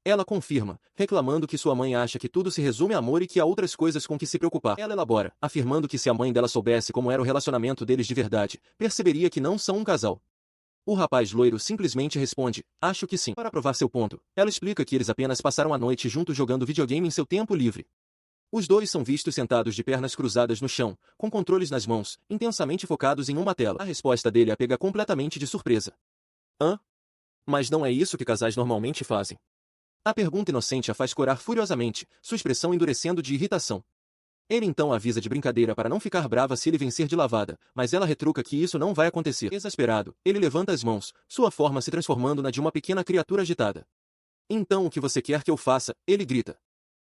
Ela confirma, reclamando que sua mãe acha que tudo se resume a amor e que há outras coisas com que se preocupar. Ela elabora, afirmando que se a mãe dela soubesse como era o relacionamento deles de verdade, perceberia que não são um casal. O rapaz loiro simplesmente responde, acho que sim. Para provar seu ponto, ela explica que eles apenas passaram a noite juntos jogando videogame em seu tempo livre. Os dois são vistos sentados de pernas cruzadas no chão, com controles nas mãos, intensamente focados em uma tela. A resposta dele a pega completamente de surpresa. Hã? Mas não é isso que casais normalmente fazem. A pergunta inocente a faz corar furiosamente, sua expressão endurecendo de irritação. Ele então avisa de brincadeira para não ficar brava se ele vencer de lavada, mas ela retruca que isso não vai acontecer. Exasperado, ele levanta as mãos, sua forma se transformando na de uma pequena criatura agitada. Então o que você quer que eu faça? Ele grita.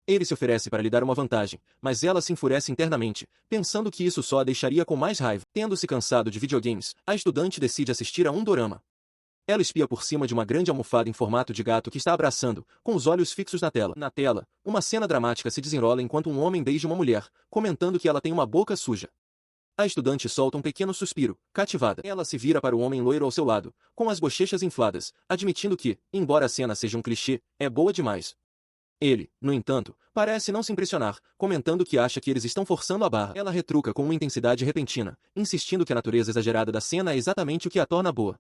Ele se oferece para lhe dar uma vantagem, mas ela se enfurece internamente, pensando que isso só a deixaria com mais raiva. Tendo-se cansado de videogames, a estudante decide assistir a um dorama. Ela espia por cima de uma grande almofada em formato de gato que está abraçando, com os olhos fixos na tela. Na tela, uma cena dramática se desenrola enquanto um homem beija uma mulher, comentando que ela tem uma boca suja. A estudante solta um pequeno suspiro, cativada. Ela se vira para o homem loiro ao seu lado, com as bochechas infladas, admitindo que, embora a cena seja um clichê, é boa demais. Ele, no entanto, parece não se impressionar, comentando que acha que eles estão forçando a barra. Ela retruca com uma intensidade repentina, insistindo que a natureza exagerada da cena é exatamente o que a torna boa.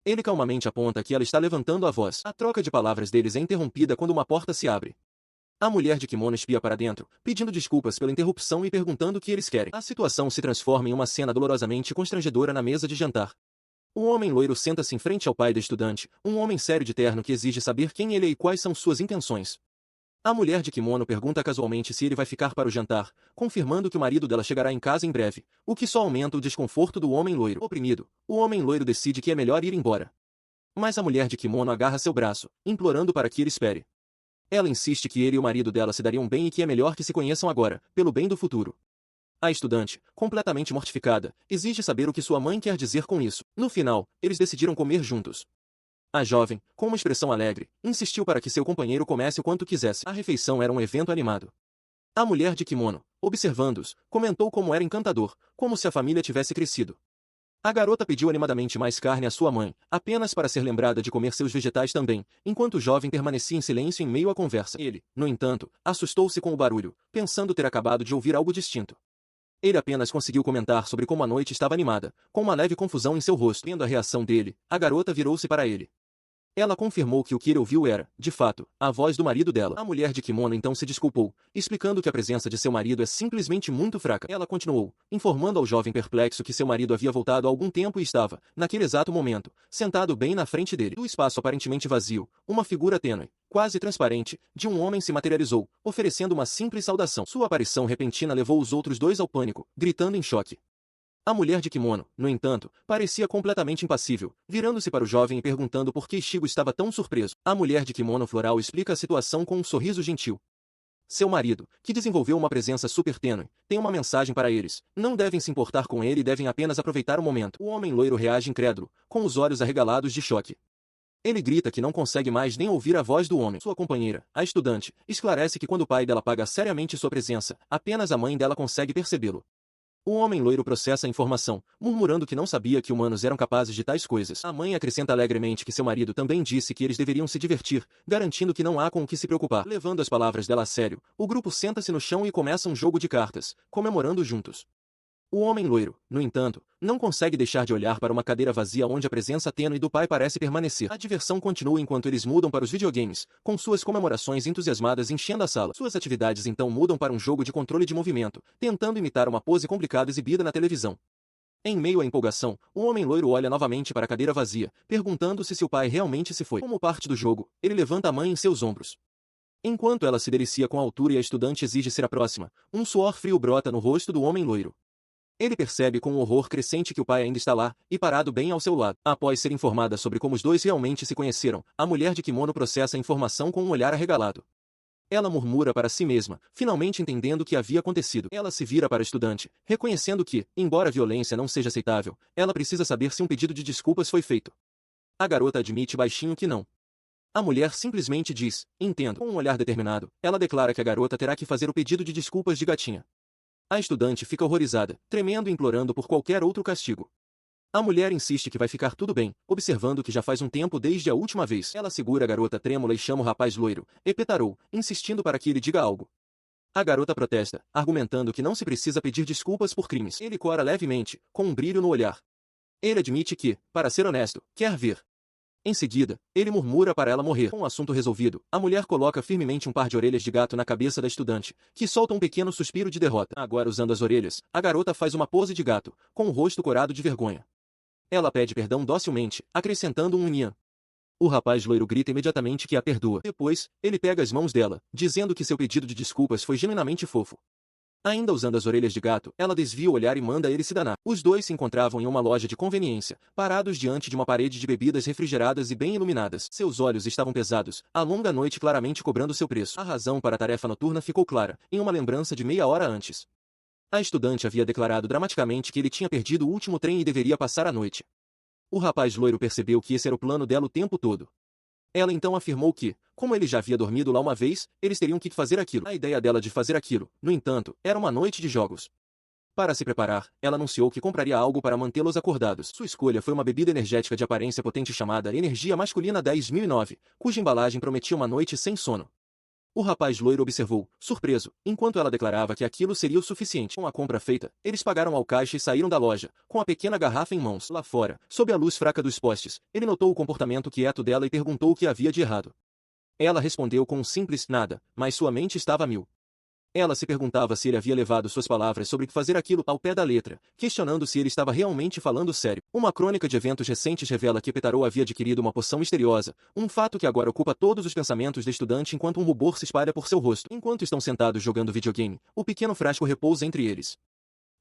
Ele calmamente aponta que ela está levantando a voz. A troca de palavras deles é interrompida quando uma porta se abre. A mulher de kimono espia para dentro, pedindo desculpas pela interrupção e perguntando o que eles querem. A situação se transforma em uma cena dolorosamente constrangedora na mesa de jantar. O homem loiro senta-se em frente ao pai da estudante, um homem sério de terno que exige saber quem ele é e quais são suas intenções. A mulher de kimono pergunta casualmente se ele vai ficar para o jantar, confirmando que o marido dela chegará em casa em breve, o que só aumenta o desconforto do homem loiro. Oprimido, o homem loiro decide que é melhor ir embora. Mas a mulher de kimono agarra seu braço, implorando para que ele espere. Ela insiste que ele e o marido dela se dariam bem e que é melhor que se conheçam agora, pelo bem do futuro. A estudante, completamente mortificada, exige saber o que sua mãe quer dizer com isso. No final, eles decidiram comer juntos. A jovem, com uma expressão alegre, insistiu para que seu companheiro comesse o quanto quisesse. A refeição era um evento animado. A mulher de kimono, observando-os, comentou como era encantador, como se a família tivesse crescido. A garota pediu animadamente mais carne à sua mãe, apenas para ser lembrada de comer seus vegetais também, enquanto o jovem permanecia em silêncio em meio à conversa. Ele, no entanto, assustou-se com o barulho, pensando ter acabado de ouvir algo distinto. Ele apenas conseguiu comentar sobre como a noite estava animada, com uma leve confusão em seu rosto. Vendo a reação dele, a garota virou-se para ele. Ela confirmou que o que ele ouviu era, de fato, a voz do marido dela. A mulher de kimono então se desculpou, explicando que a presença de seu marido é simplesmente muito fraca. Ela continuou, informando ao jovem perplexo que seu marido havia voltado há algum tempo e estava, naquele exato momento, sentado bem na frente dele. Do espaço aparentemente vazio, uma figura tênue, quase transparente, de um homem se materializou, oferecendo uma simples saudação. Sua aparição repentina levou os outros dois ao pânico, gritando em choque. A mulher de kimono, no entanto, parecia completamente impassível, virando-se para o jovem e perguntando por que Ichigo estava tão surpreso. A mulher de kimono floral explica a situação com um sorriso gentil. Seu marido, que desenvolveu uma presença super tênue, tem uma mensagem para eles. Não devem se importar com ele e devem apenas aproveitar o momento. O homem loiro reage incrédulo, com os olhos arregalados de choque. Ele grita que não consegue mais nem ouvir a voz do homem. Sua companheira, a estudante, esclarece que quando o pai dela apaga seriamente sua presença, apenas a mãe dela consegue percebê-lo. O homem loiro processa a informação, murmurando que não sabia que humanos eram capazes de tais coisas. A mãe acrescenta alegremente que seu marido também disse que eles deveriam se divertir, garantindo que não há com o que se preocupar. Levando as palavras dela a sério, o grupo senta-se no chão e começa um jogo de cartas, comemorando juntos. O homem loiro, no entanto, não consegue deixar de olhar para uma cadeira vazia onde a presença tênue do pai parece permanecer. A diversão continua enquanto eles mudam para os videogames, com suas comemorações entusiasmadas enchendo a sala. Suas atividades então mudam para um jogo de controle de movimento, tentando imitar uma pose complicada exibida na televisão. Em meio à empolgação, o homem loiro olha novamente para a cadeira vazia, perguntando-se se o pai realmente se foi. Como parte do jogo, ele levanta a mãe em seus ombros. Enquanto ela se delicia com a altura e a estudante exige ser a próxima, um suor frio brota no rosto do homem loiro. Ele percebe com um horror crescente que o pai ainda está lá, e parado bem ao seu lado. Após ser informada sobre como os dois realmente se conheceram, a mulher de kimono processa a informação com um olhar arregalado. Ela murmura para si mesma, finalmente entendendo o que havia acontecido. Ela se vira para a estudante, reconhecendo que, embora a violência não seja aceitável, ela precisa saber se um pedido de desculpas foi feito. A garota admite baixinho que não. A mulher simplesmente diz, entendo. Com um olhar determinado, ela declara que a garota terá que fazer o pedido de desculpas de gatinha. A estudante fica horrorizada, tremendo e implorando por qualquer outro castigo. A mulher insiste que vai ficar tudo bem, observando que já faz um tempo desde a última vez. Ela segura a garota trêmula e chama o rapaz loiro, Epetarou, insistindo para que ele diga algo. A garota protesta, argumentando que não se precisa pedir desculpas por crimes. Ele cora levemente, com um brilho no olhar. Ele admite que, para ser honesto, quer ver. Em seguida, ele murmura para ela morrer. Com o assunto resolvido, a mulher coloca firmemente um par de orelhas de gato na cabeça da estudante, que solta um pequeno suspiro de derrota. Agora usando as orelhas, a garota faz uma pose de gato, com o rosto corado de vergonha. Ela pede perdão docilmente, acrescentando um nhan. O rapaz loiro grita imediatamente que a perdoa. Depois, ele pega as mãos dela, dizendo que seu pedido de desculpas foi genuinamente fofo. Ainda usando as orelhas de gato, ela desvia o olhar e manda ele se danar. Os dois se encontravam em uma loja de conveniência, parados diante de uma parede de bebidas refrigeradas e bem iluminadas. Seus olhos estavam pesados, a longa noite claramente cobrando seu preço. A razão para a tarefa noturna ficou clara, em uma lembrança de meia hora antes. A estudante havia declarado dramaticamente que ele tinha perdido o último trem e deveria passar a noite. O rapaz loiro percebeu que esse era o plano dela o tempo todo. Ela então afirmou que, como ele já havia dormido lá uma vez, eles teriam que fazer aquilo. A ideia dela de fazer aquilo, no entanto, era uma noite de jogos. Para se preparar, ela anunciou que compraria algo para mantê-los acordados. Sua escolha foi uma bebida energética de aparência potente chamada Energia Masculina 10.009, cuja embalagem prometia uma noite sem sono. O rapaz loiro observou, surpreso, enquanto ela declarava que aquilo seria o suficiente. Com a compra feita, eles pagaram ao caixa e saíram da loja, com a pequena garrafa em mãos. Lá fora, sob a luz fraca dos postes, ele notou o comportamento quieto dela e perguntou o que havia de errado. Ela respondeu com um simples nada, mas sua mente estava a mil. Ela se perguntava se ele havia levado suas palavras sobre fazer aquilo ao pé da letra, questionando se ele estava realmente falando sério. Uma crônica de eventos recentes revela que Petaro havia adquirido uma poção misteriosa, um fato que agora ocupa todos os pensamentos do estudante enquanto um rubor se espalha por seu rosto. Enquanto estão sentados jogando videogame, o pequeno frasco repousa entre eles.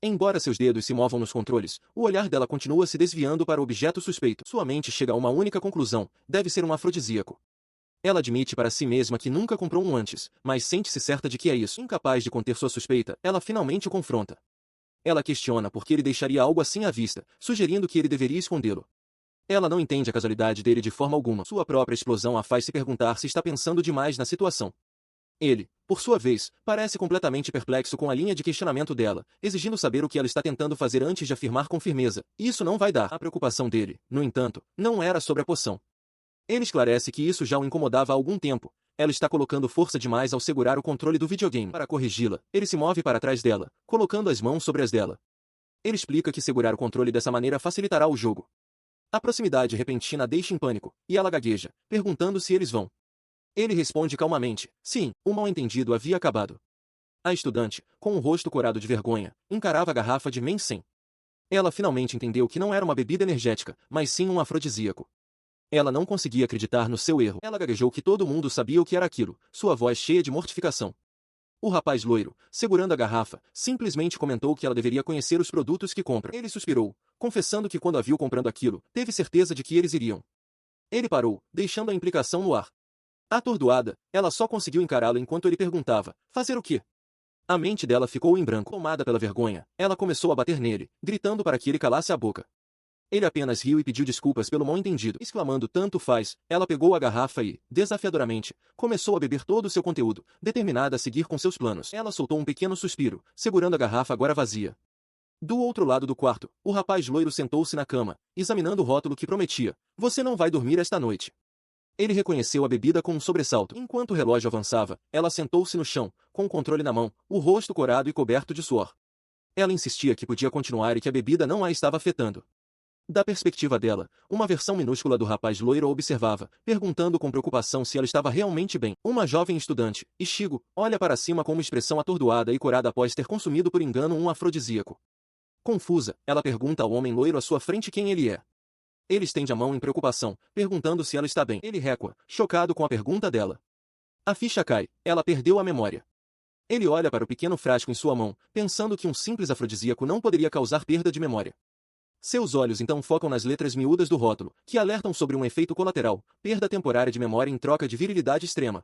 Embora seus dedos se movam nos controles, o olhar dela continua se desviando para o objeto suspeito. Sua mente chega a uma única conclusão: deve ser um afrodisíaco. Ela admite para si mesma que nunca comprou um antes, mas sente-se certa de que é isso. Incapaz de conter sua suspeita, ela finalmente o confronta. Ela questiona por que ele deixaria algo assim à vista, sugerindo que ele deveria escondê-lo. Ela não entende a casualidade dele de forma alguma. Sua própria explosão a faz se perguntar se está pensando demais na situação. Ele, por sua vez, parece completamente perplexo com a linha de questionamento dela, exigindo saber o que ela está tentando fazer antes de afirmar com firmeza: isso não vai dar. A preocupação dele, no entanto, não era sobre a poção. Ele esclarece que isso já o incomodava há algum tempo. Ela está colocando força demais ao segurar o controle do videogame. Para corrigi-la, ele se move para trás dela, colocando as mãos sobre as dela. Ele explica que segurar o controle dessa maneira facilitará o jogo. A proximidade repentina a deixa em pânico, e ela gagueja, perguntando se eles vão. Ele responde calmamente: sim, o mal-entendido havia acabado. A estudante, com o rosto corado de vergonha, encarava a garrafa de Mensen. Ela finalmente entendeu que não era uma bebida energética, mas sim um afrodisíaco. Ela não conseguia acreditar no seu erro. Ela gaguejou que todo mundo sabia o que era aquilo, sua voz cheia de mortificação. O rapaz loiro, segurando a garrafa, simplesmente comentou que ela deveria conhecer os produtos que compra. Ele suspirou, confessando que quando a viu comprando aquilo, teve certeza de que eles iriam. Ele parou, deixando a implicação no ar. Atordoada, ela só conseguiu encará-lo enquanto ele perguntava: fazer o quê? A mente dela ficou em branco. Tomada pela vergonha, ela começou a bater nele, gritando para que ele calasse a boca. Ele apenas riu e pediu desculpas pelo mal-entendido. Exclamando tanto faz, ela pegou a garrafa e, desafiadoramente, começou a beber todo o seu conteúdo, determinada a seguir com seus planos. Ela soltou um pequeno suspiro, segurando a garrafa agora vazia. Do outro lado do quarto, o rapaz loiro sentou-se na cama, examinando o rótulo que prometia: você não vai dormir esta noite. Ele reconheceu a bebida com um sobressalto. Enquanto o relógio avançava, ela sentou-se no chão, com o controle na mão, o rosto corado e coberto de suor. Ela insistia que podia continuar e que a bebida não a estava afetando. Da perspectiva dela, uma versão minúscula do rapaz loiro a observava, perguntando com preocupação se ela estava realmente bem. Uma jovem estudante, Ishigo, olha para cima com uma expressão atordoada e corada após ter consumido por engano um afrodisíaco. Confusa, ela pergunta ao homem loiro à sua frente quem ele é. Ele estende a mão em preocupação, perguntando se ela está bem. Ele recua, chocado com a pergunta dela. A ficha cai, ela perdeu a memória. Ele olha para o pequeno frasco em sua mão, pensando que um simples afrodisíaco não poderia causar perda de memória. Seus olhos então focam nas letras miúdas do rótulo, que alertam sobre um efeito colateral: perda temporária de memória em troca de virilidade extrema.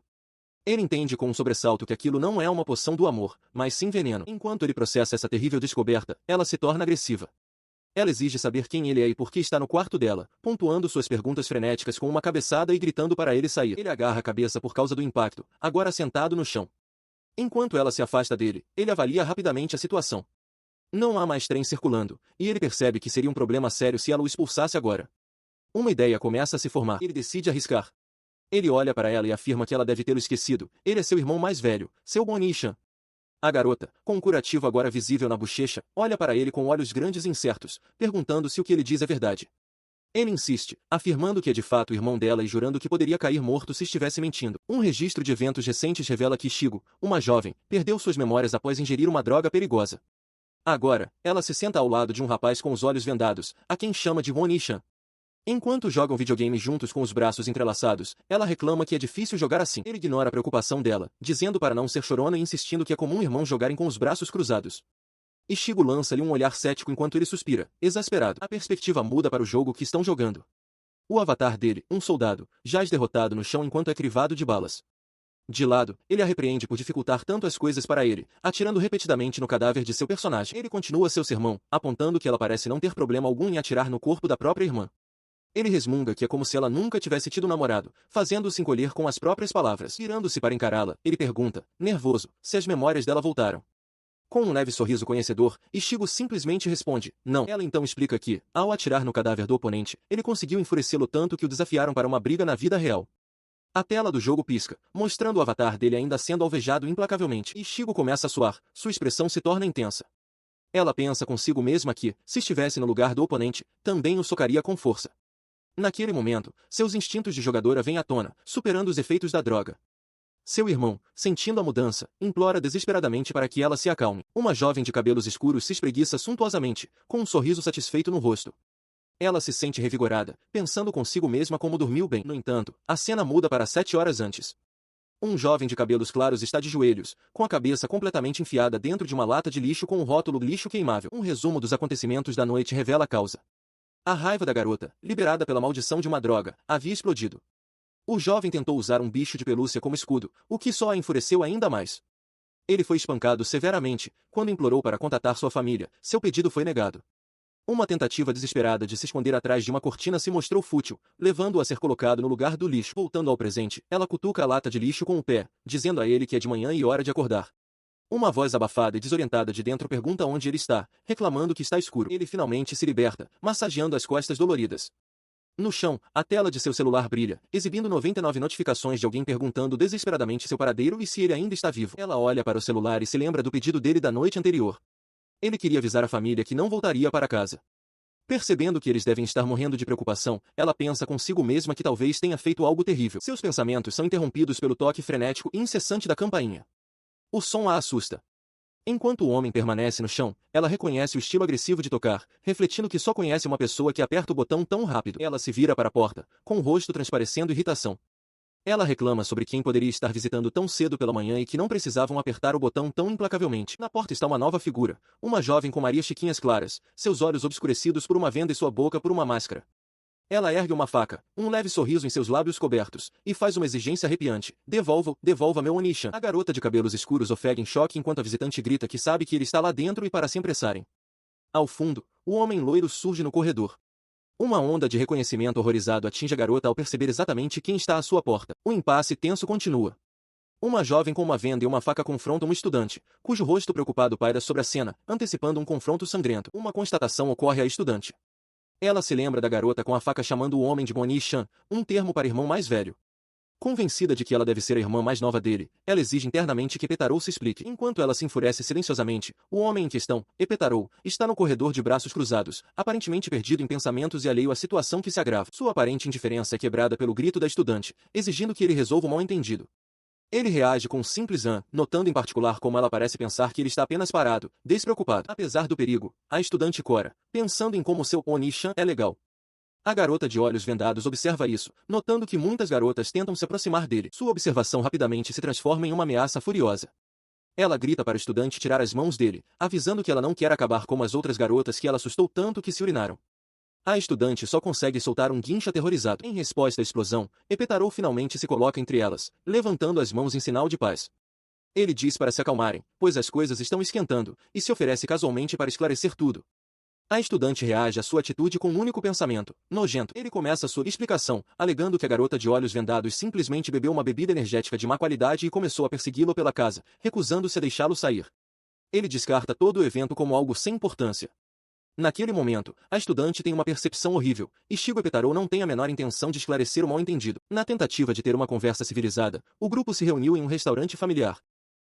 Ele entende com um sobressalto que aquilo não é uma poção do amor, mas sim veneno. Enquanto ele processa essa terrível descoberta, ela se torna agressiva. Ela exige saber quem ele é e por que está no quarto dela, pontuando suas perguntas frenéticas com uma cabeçada e gritando para ele sair. Ele agarra a cabeça por causa do impacto, agora sentado no chão. Enquanto ela se afasta dele, ele avalia rapidamente a situação. Não há mais trem circulando, e ele percebe que seria um problema sério se ela o expulsasse agora. Uma ideia começa a se formar. Ele decide arriscar. Ele olha para ela e afirma que ela deve tê-lo esquecido. Ele é seu irmão mais velho, seu Bonichan. A garota, com um curativo agora visível na bochecha, olha para ele com olhos grandes e incertos, perguntando se o que ele diz é verdade. Ele insiste, afirmando que é de fato o irmão dela e jurando que poderia cair morto se estivesse mentindo. Um registro de eventos recentes revela que Shigo, uma jovem, perdeu suas memórias após ingerir uma droga perigosa. Agora, ela se senta ao lado de um rapaz com os olhos vendados, a quem chama de Bonichan. Enquanto jogam videogame juntos com os braços entrelaçados, ela reclama que é difícil jogar assim. Ele ignora a preocupação dela, dizendo para não ser chorona e insistindo que é comum irmãos jogarem com os braços cruzados. Ishigo lança-lhe um olhar cético enquanto ele suspira, exasperado. A perspectiva muda para o jogo que estão jogando. O avatar dele, um soldado, jaz derrotado no chão enquanto é crivado de balas. De lado, ele a repreende por dificultar tanto as coisas para ele, atirando repetidamente no cadáver de seu personagem. Ele continua seu sermão, apontando que ela parece não ter problema algum em atirar no corpo da própria irmã. Ele resmunga que é como se ela nunca tivesse tido namorado, fazendo-se encolher com as próprias palavras. Virando-se para encará-la, ele pergunta, nervoso, se as memórias dela voltaram. Com um leve sorriso conhecedor, Ishigo simplesmente responde, não. Ela então explica que, ao atirar no cadáver do oponente, ele conseguiu enfurecê-lo tanto que o desafiaram para uma briga na vida real. A tela do jogo pisca, mostrando o avatar dele ainda sendo alvejado implacavelmente. Ichigo começa a suar, sua expressão se torna intensa. Ela pensa consigo mesma que, se estivesse no lugar do oponente, também o socaria com força. Naquele momento, seus instintos de jogadora vêm à tona, superando os efeitos da droga. Seu irmão, sentindo a mudança, implora desesperadamente para que ela se acalme. Uma jovem de cabelos escuros se espreguiça suntuosamente, com um sorriso satisfeito no rosto. Ela se sente revigorada, pensando consigo mesma como dormiu bem. No entanto, a cena muda para 7 horas antes. Um jovem de cabelos claros está de joelhos, com a cabeça completamente enfiada dentro de uma lata de lixo com o rótulo lixo queimável. Um resumo dos acontecimentos da noite revela a causa. A raiva da garota, liberada pela maldição de uma droga, havia explodido. O jovem tentou usar um bicho de pelúcia como escudo, o que só a enfureceu ainda mais. Ele foi espancado severamente, quando implorou para contatar sua família, seu pedido foi negado. Uma tentativa desesperada de se esconder atrás de uma cortina se mostrou fútil, levando-o a ser colocado no lugar do lixo. Voltando ao presente, ela cutuca a lata de lixo com o pé, dizendo a ele que é de manhã e hora de acordar. Uma voz abafada e desorientada de dentro pergunta onde ele está, reclamando que está escuro. Ele finalmente se liberta, massageando as costas doloridas. No chão, a tela de seu celular brilha, exibindo 99 notificações de alguém perguntando desesperadamente seu paradeiro e se ele ainda está vivo. Ela olha para o celular e se lembra do pedido dele da noite anterior. Ele queria avisar a família que não voltaria para casa. Percebendo que eles devem estar morrendo de preocupação, ela pensa consigo mesma que talvez tenha feito algo terrível. Seus pensamentos são interrompidos pelo toque frenético e incessante da campainha. O som a assusta. Enquanto o homem permanece no chão, ela reconhece o estilo agressivo de tocar, refletindo que só conhece uma pessoa que aperta o botão tão rápido. Ela se vira para a porta, com o rosto transparecendo irritação. Ela reclama sobre quem poderia estar visitando tão cedo pela manhã e que não precisavam apertar o botão tão implacavelmente. Na porta está uma nova figura, uma jovem com Maria Chiquinhas claras, seus olhos obscurecidos por uma venda e sua boca por uma máscara. Ela ergue uma faca, um leve sorriso em seus lábios cobertos, e faz uma exigência arrepiante. Devolva meu Onishan. A garota de cabelos escuros ofega em choque enquanto a visitante grita que sabe que ele está lá dentro e para se apressarem. Ao fundo, o homem loiro surge no corredor. Uma onda de reconhecimento horrorizado atinge a garota ao perceber exatamente quem está à sua porta. O impasse tenso continua. Uma jovem com uma venda e uma faca confronta um estudante, cujo rosto preocupado paira sobre a cena, antecipando um confronto sangrento. Uma constatação ocorre à estudante. Ela se lembra da garota com a faca chamando o homem de Boni-chan, um termo para irmão mais velho. Convencida de que ela deve ser a irmã mais nova dele, ela exige internamente que Epetarou se explique. Enquanto ela se enfurece silenciosamente, o homem em questão, Epetarou, está no corredor de braços cruzados, aparentemente perdido em pensamentos e alheio à situação que se agrava. Sua aparente indiferença é quebrada pelo grito da estudante, exigindo que ele resolva o mal-entendido. Ele reage com um simples notando em particular como ela parece pensar que ele está apenas parado, despreocupado. Apesar do perigo, a estudante cora, pensando em como seu Onishan é legal. A garota de olhos vendados observa isso, notando que muitas garotas tentam se aproximar dele. Sua observação rapidamente se transforma em uma ameaça furiosa. Ela grita para o estudante tirar as mãos dele, avisando que ela não quer acabar como as outras garotas que ela assustou tanto que se urinaram. A estudante só consegue soltar um guincho aterrorizado. Em resposta à explosão, Epetarou finalmente se coloca entre elas, levantando as mãos em sinal de paz. Ele diz para se acalmarem, pois as coisas estão esquentando, e se oferece casualmente para esclarecer tudo. A estudante reage à sua atitude com um único pensamento, nojento. Ele começa sua explicação, alegando que a garota de olhos vendados simplesmente bebeu uma bebida energética de má qualidade e começou a persegui-lo pela casa, recusando-se a deixá-lo sair. Ele descarta todo o evento como algo sem importância. Naquele momento, a estudante tem uma percepção horrível, e Shigo Epetarou não tem a menor intenção de esclarecer o mal-entendido. Na tentativa de ter uma conversa civilizada, o grupo se reuniu em um restaurante familiar.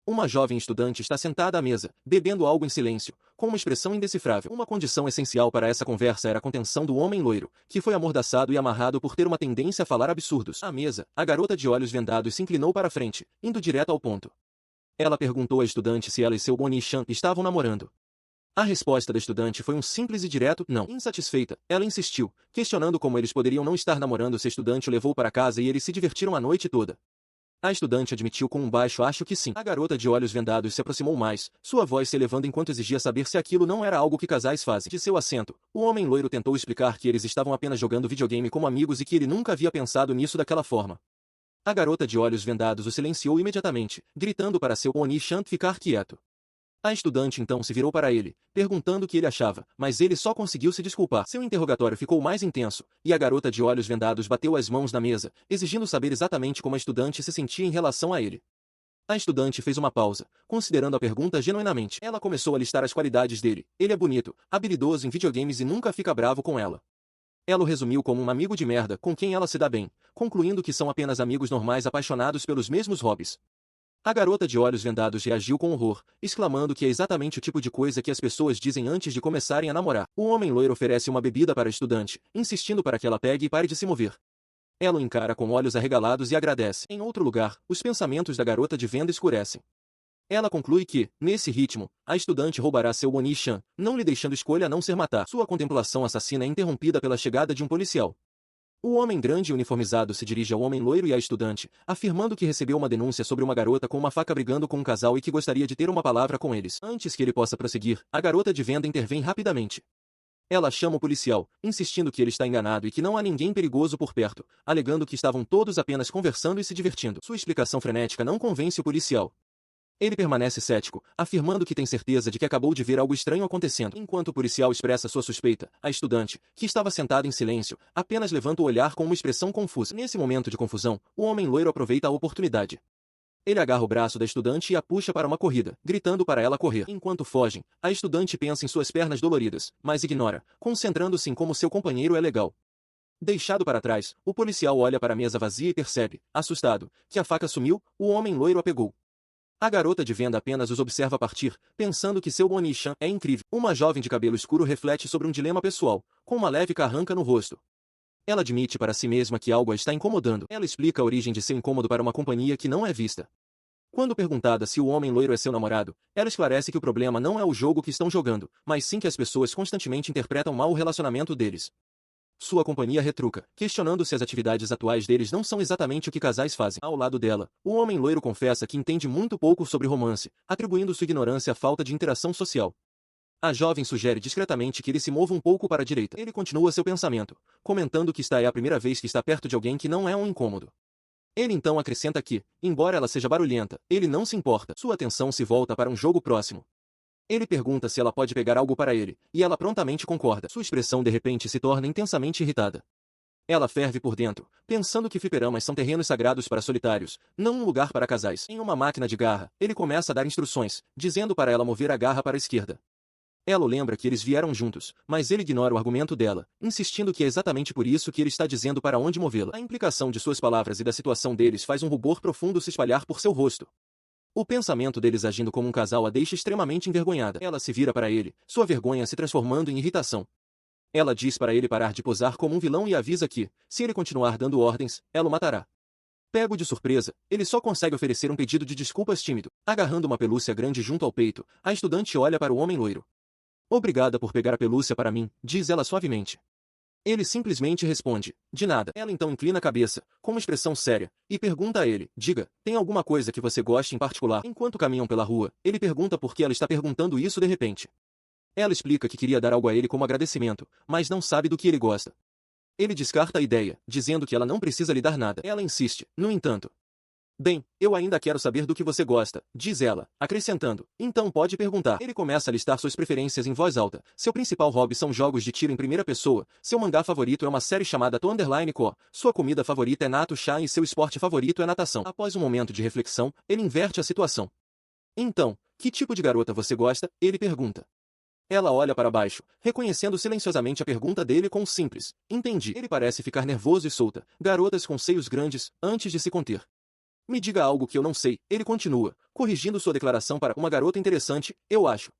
Uma jovem estudante está sentada à mesa, bebendo algo em silêncio, com uma expressão indecifrável. Uma condição essencial para essa conversa era a contenção do homem loiro, que foi amordaçado e amarrado por ter uma tendência a falar absurdos. À mesa, a garota de olhos vendados se inclinou para a frente, indo direto ao ponto. Ela perguntou à estudante se ela e seu Boni-chan estavam namorando. A resposta da estudante foi um simples e direto não. Insatisfeita, ela insistiu, questionando como eles poderiam não estar namorando se a estudante o levou para casa e eles se divertiram a noite toda. A estudante admitiu com um baixo acho que sim. A garota de olhos vendados se aproximou mais, sua voz se elevando enquanto exigia saber se aquilo não era algo que casais fazem. De seu assento, o homem loiro tentou explicar que eles estavam apenas jogando videogame como amigos e que ele nunca havia pensado nisso daquela forma. A garota de olhos vendados o silenciou imediatamente, gritando para seu Oni-chan ficar quieto. A estudante então se virou para ele, perguntando o que ele achava, mas ele só conseguiu se desculpar. Seu interrogatório ficou mais intenso, e a garota de olhos vendados bateu as mãos na mesa, exigindo saber exatamente como a estudante se sentia em relação a ele. A estudante fez uma pausa, considerando a pergunta genuinamente. Ela começou a listar as qualidades dele. Ele é bonito, habilidoso em videogames e nunca fica bravo com ela. Ela o resumiu como um amigo de merda com quem ela se dá bem, concluindo que são apenas amigos normais apaixonados pelos mesmos hobbies. A garota de olhos vendados reagiu com horror, exclamando que é exatamente o tipo de coisa que as pessoas dizem antes de começarem a namorar. O homem loiro oferece uma bebida para a estudante, insistindo para que ela pegue e pare de se mover. Ela o encara com olhos arregalados e agradece. Em outro lugar, os pensamentos da garota de venda escurecem. Ela conclui que, nesse ritmo, a estudante roubará seu Bonnie-chan, não lhe deixando escolha a não ser matar. Sua contemplação assassina é interrompida pela chegada de um policial. O homem grande e uniformizado se dirige ao homem loiro e à estudante, afirmando que recebeu uma denúncia sobre uma garota com uma faca brigando com um casal e que gostaria de ter uma palavra com eles. Antes que ele possa prosseguir, a garota de venda intervém rapidamente. Ela chama o policial, insistindo que ele está enganado e que não há ninguém perigoso por perto, alegando que estavam todos apenas conversando e se divertindo. Sua explicação frenética não convence o policial. Ele permanece cético, afirmando que tem certeza de que acabou de ver algo estranho acontecendo. Enquanto o policial expressa sua suspeita, a estudante, que estava sentada em silêncio, apenas levanta o olhar com uma expressão confusa. Nesse momento de confusão, o homem loiro aproveita a oportunidade. Ele agarra o braço da estudante e a puxa para uma corrida, gritando para ela correr. Enquanto fogem, a estudante pensa em suas pernas doloridas, mas ignora, concentrando-se em como seu companheiro é legal. Deixado para trás, o policial olha para a mesa vazia e percebe, assustado, que a faca sumiu, o homem loiro a pegou. A garota de venda apenas os observa partir, pensando que seu Bonnie-chan é incrível. Uma jovem de cabelo escuro reflete sobre um dilema pessoal, com uma leve carranca no rosto. Ela admite para si mesma que algo a está incomodando. Ela explica a origem de seu incômodo para uma companhia que não é vista. Quando perguntada se o homem loiro é seu namorado, ela esclarece que o problema não é o jogo que estão jogando, mas sim que as pessoas constantemente interpretam mal o relacionamento deles. Sua companhia retruca, questionando se as atividades atuais deles não são exatamente o que casais fazem. Ao lado dela, o homem loiro confessa que entende muito pouco sobre romance, atribuindo sua ignorância à falta de interação social. A jovem sugere discretamente que ele se mova um pouco para a direita. Ele continua seu pensamento, comentando que esta é a primeira vez que está perto de alguém que não é um incômodo. Ele então acrescenta que, embora ela seja barulhenta, ele não se importa. Sua atenção se volta para um jogo próximo. Ele pergunta se ela pode pegar algo para ele, e ela prontamente concorda. Sua expressão de repente se torna intensamente irritada. Ela ferve por dentro, pensando que fliperamas são terrenos sagrados para solitários, não um lugar para casais. Em uma máquina de garra, ele começa a dar instruções, dizendo para ela mover a garra para a esquerda. Ela o lembra que eles vieram juntos, mas ele ignora o argumento dela, insistindo que é exatamente por isso que ele está dizendo para onde movê-la. A implicação de suas palavras e da situação deles faz um rubor profundo se espalhar por seu rosto. O pensamento deles agindo como um casal a deixa extremamente envergonhada. Ela se vira para ele, sua vergonha se transformando em irritação. Ela diz para ele parar de posar como um vilão e avisa que, se ele continuar dando ordens, ela o matará. Pego de surpresa, ele só consegue oferecer um pedido de desculpas tímido. Agarrando uma pelúcia grande junto ao peito, a estudante olha para o homem loiro. Obrigada por pegar a pelúcia para mim, diz ela suavemente. Ele simplesmente responde, de nada. Ela então inclina a cabeça, com uma expressão séria, e pergunta a ele, diga, tem alguma coisa que você goste em particular? Enquanto caminham pela rua, ele pergunta por que ela está perguntando isso de repente. Ela explica que queria dar algo a ele como agradecimento, mas não sabe do que ele gosta. Ele descarta a ideia, dizendo que ela não precisa lhe dar nada. Ela insiste, no entanto. Bem, eu ainda quero saber do que você gosta, diz ela, acrescentando. Então pode perguntar. Ele começa a listar suas preferências em voz alta. Seu principal hobby são jogos de tiro em primeira pessoa, seu mangá favorito é uma série chamada Thunderline Co, sua comida favorita é natto chá e seu esporte favorito é natação. Após um momento de reflexão, ele inverte a situação. Então, que tipo de garota você gosta? Ele pergunta. Ela olha para baixo, reconhecendo silenciosamente a pergunta dele com um simples, entendi. Ele parece ficar nervoso e solta, garotas com seios grandes, antes de se conter. Me diga algo que eu não sei, ele continua, corrigindo sua declaração para uma garota interessante, eu acho.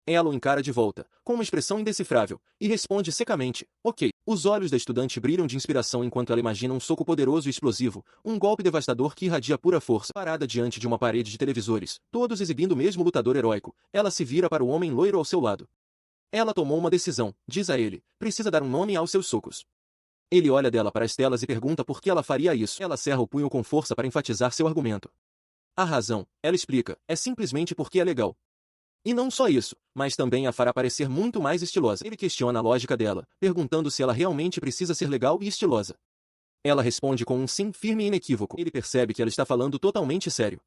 Ela o encara de volta, com uma expressão indecifrável, e responde secamente, ok. Os olhos da estudante brilham de inspiração enquanto ela imagina um soco poderoso e explosivo, um golpe devastador que irradia pura força. Parada diante de uma parede de televisores, todos exibindo o mesmo lutador heróico, ela se vira para o homem loiro ao seu lado. Ela tomou uma decisão, diz a ele, precisa dar um nome aos seus socos. Ele olha dela para as telas e pergunta por que ela faria isso. Ela cerra o punho com força para enfatizar seu argumento. A razão, ela explica, é simplesmente porque é legal. E não só isso, mas também a fará parecer muito mais estilosa. Ele questiona a lógica dela, perguntando se ela realmente precisa ser legal e estilosa. Ela responde com um sim firme e inequívoco. Ele percebe que ela está falando totalmente sério.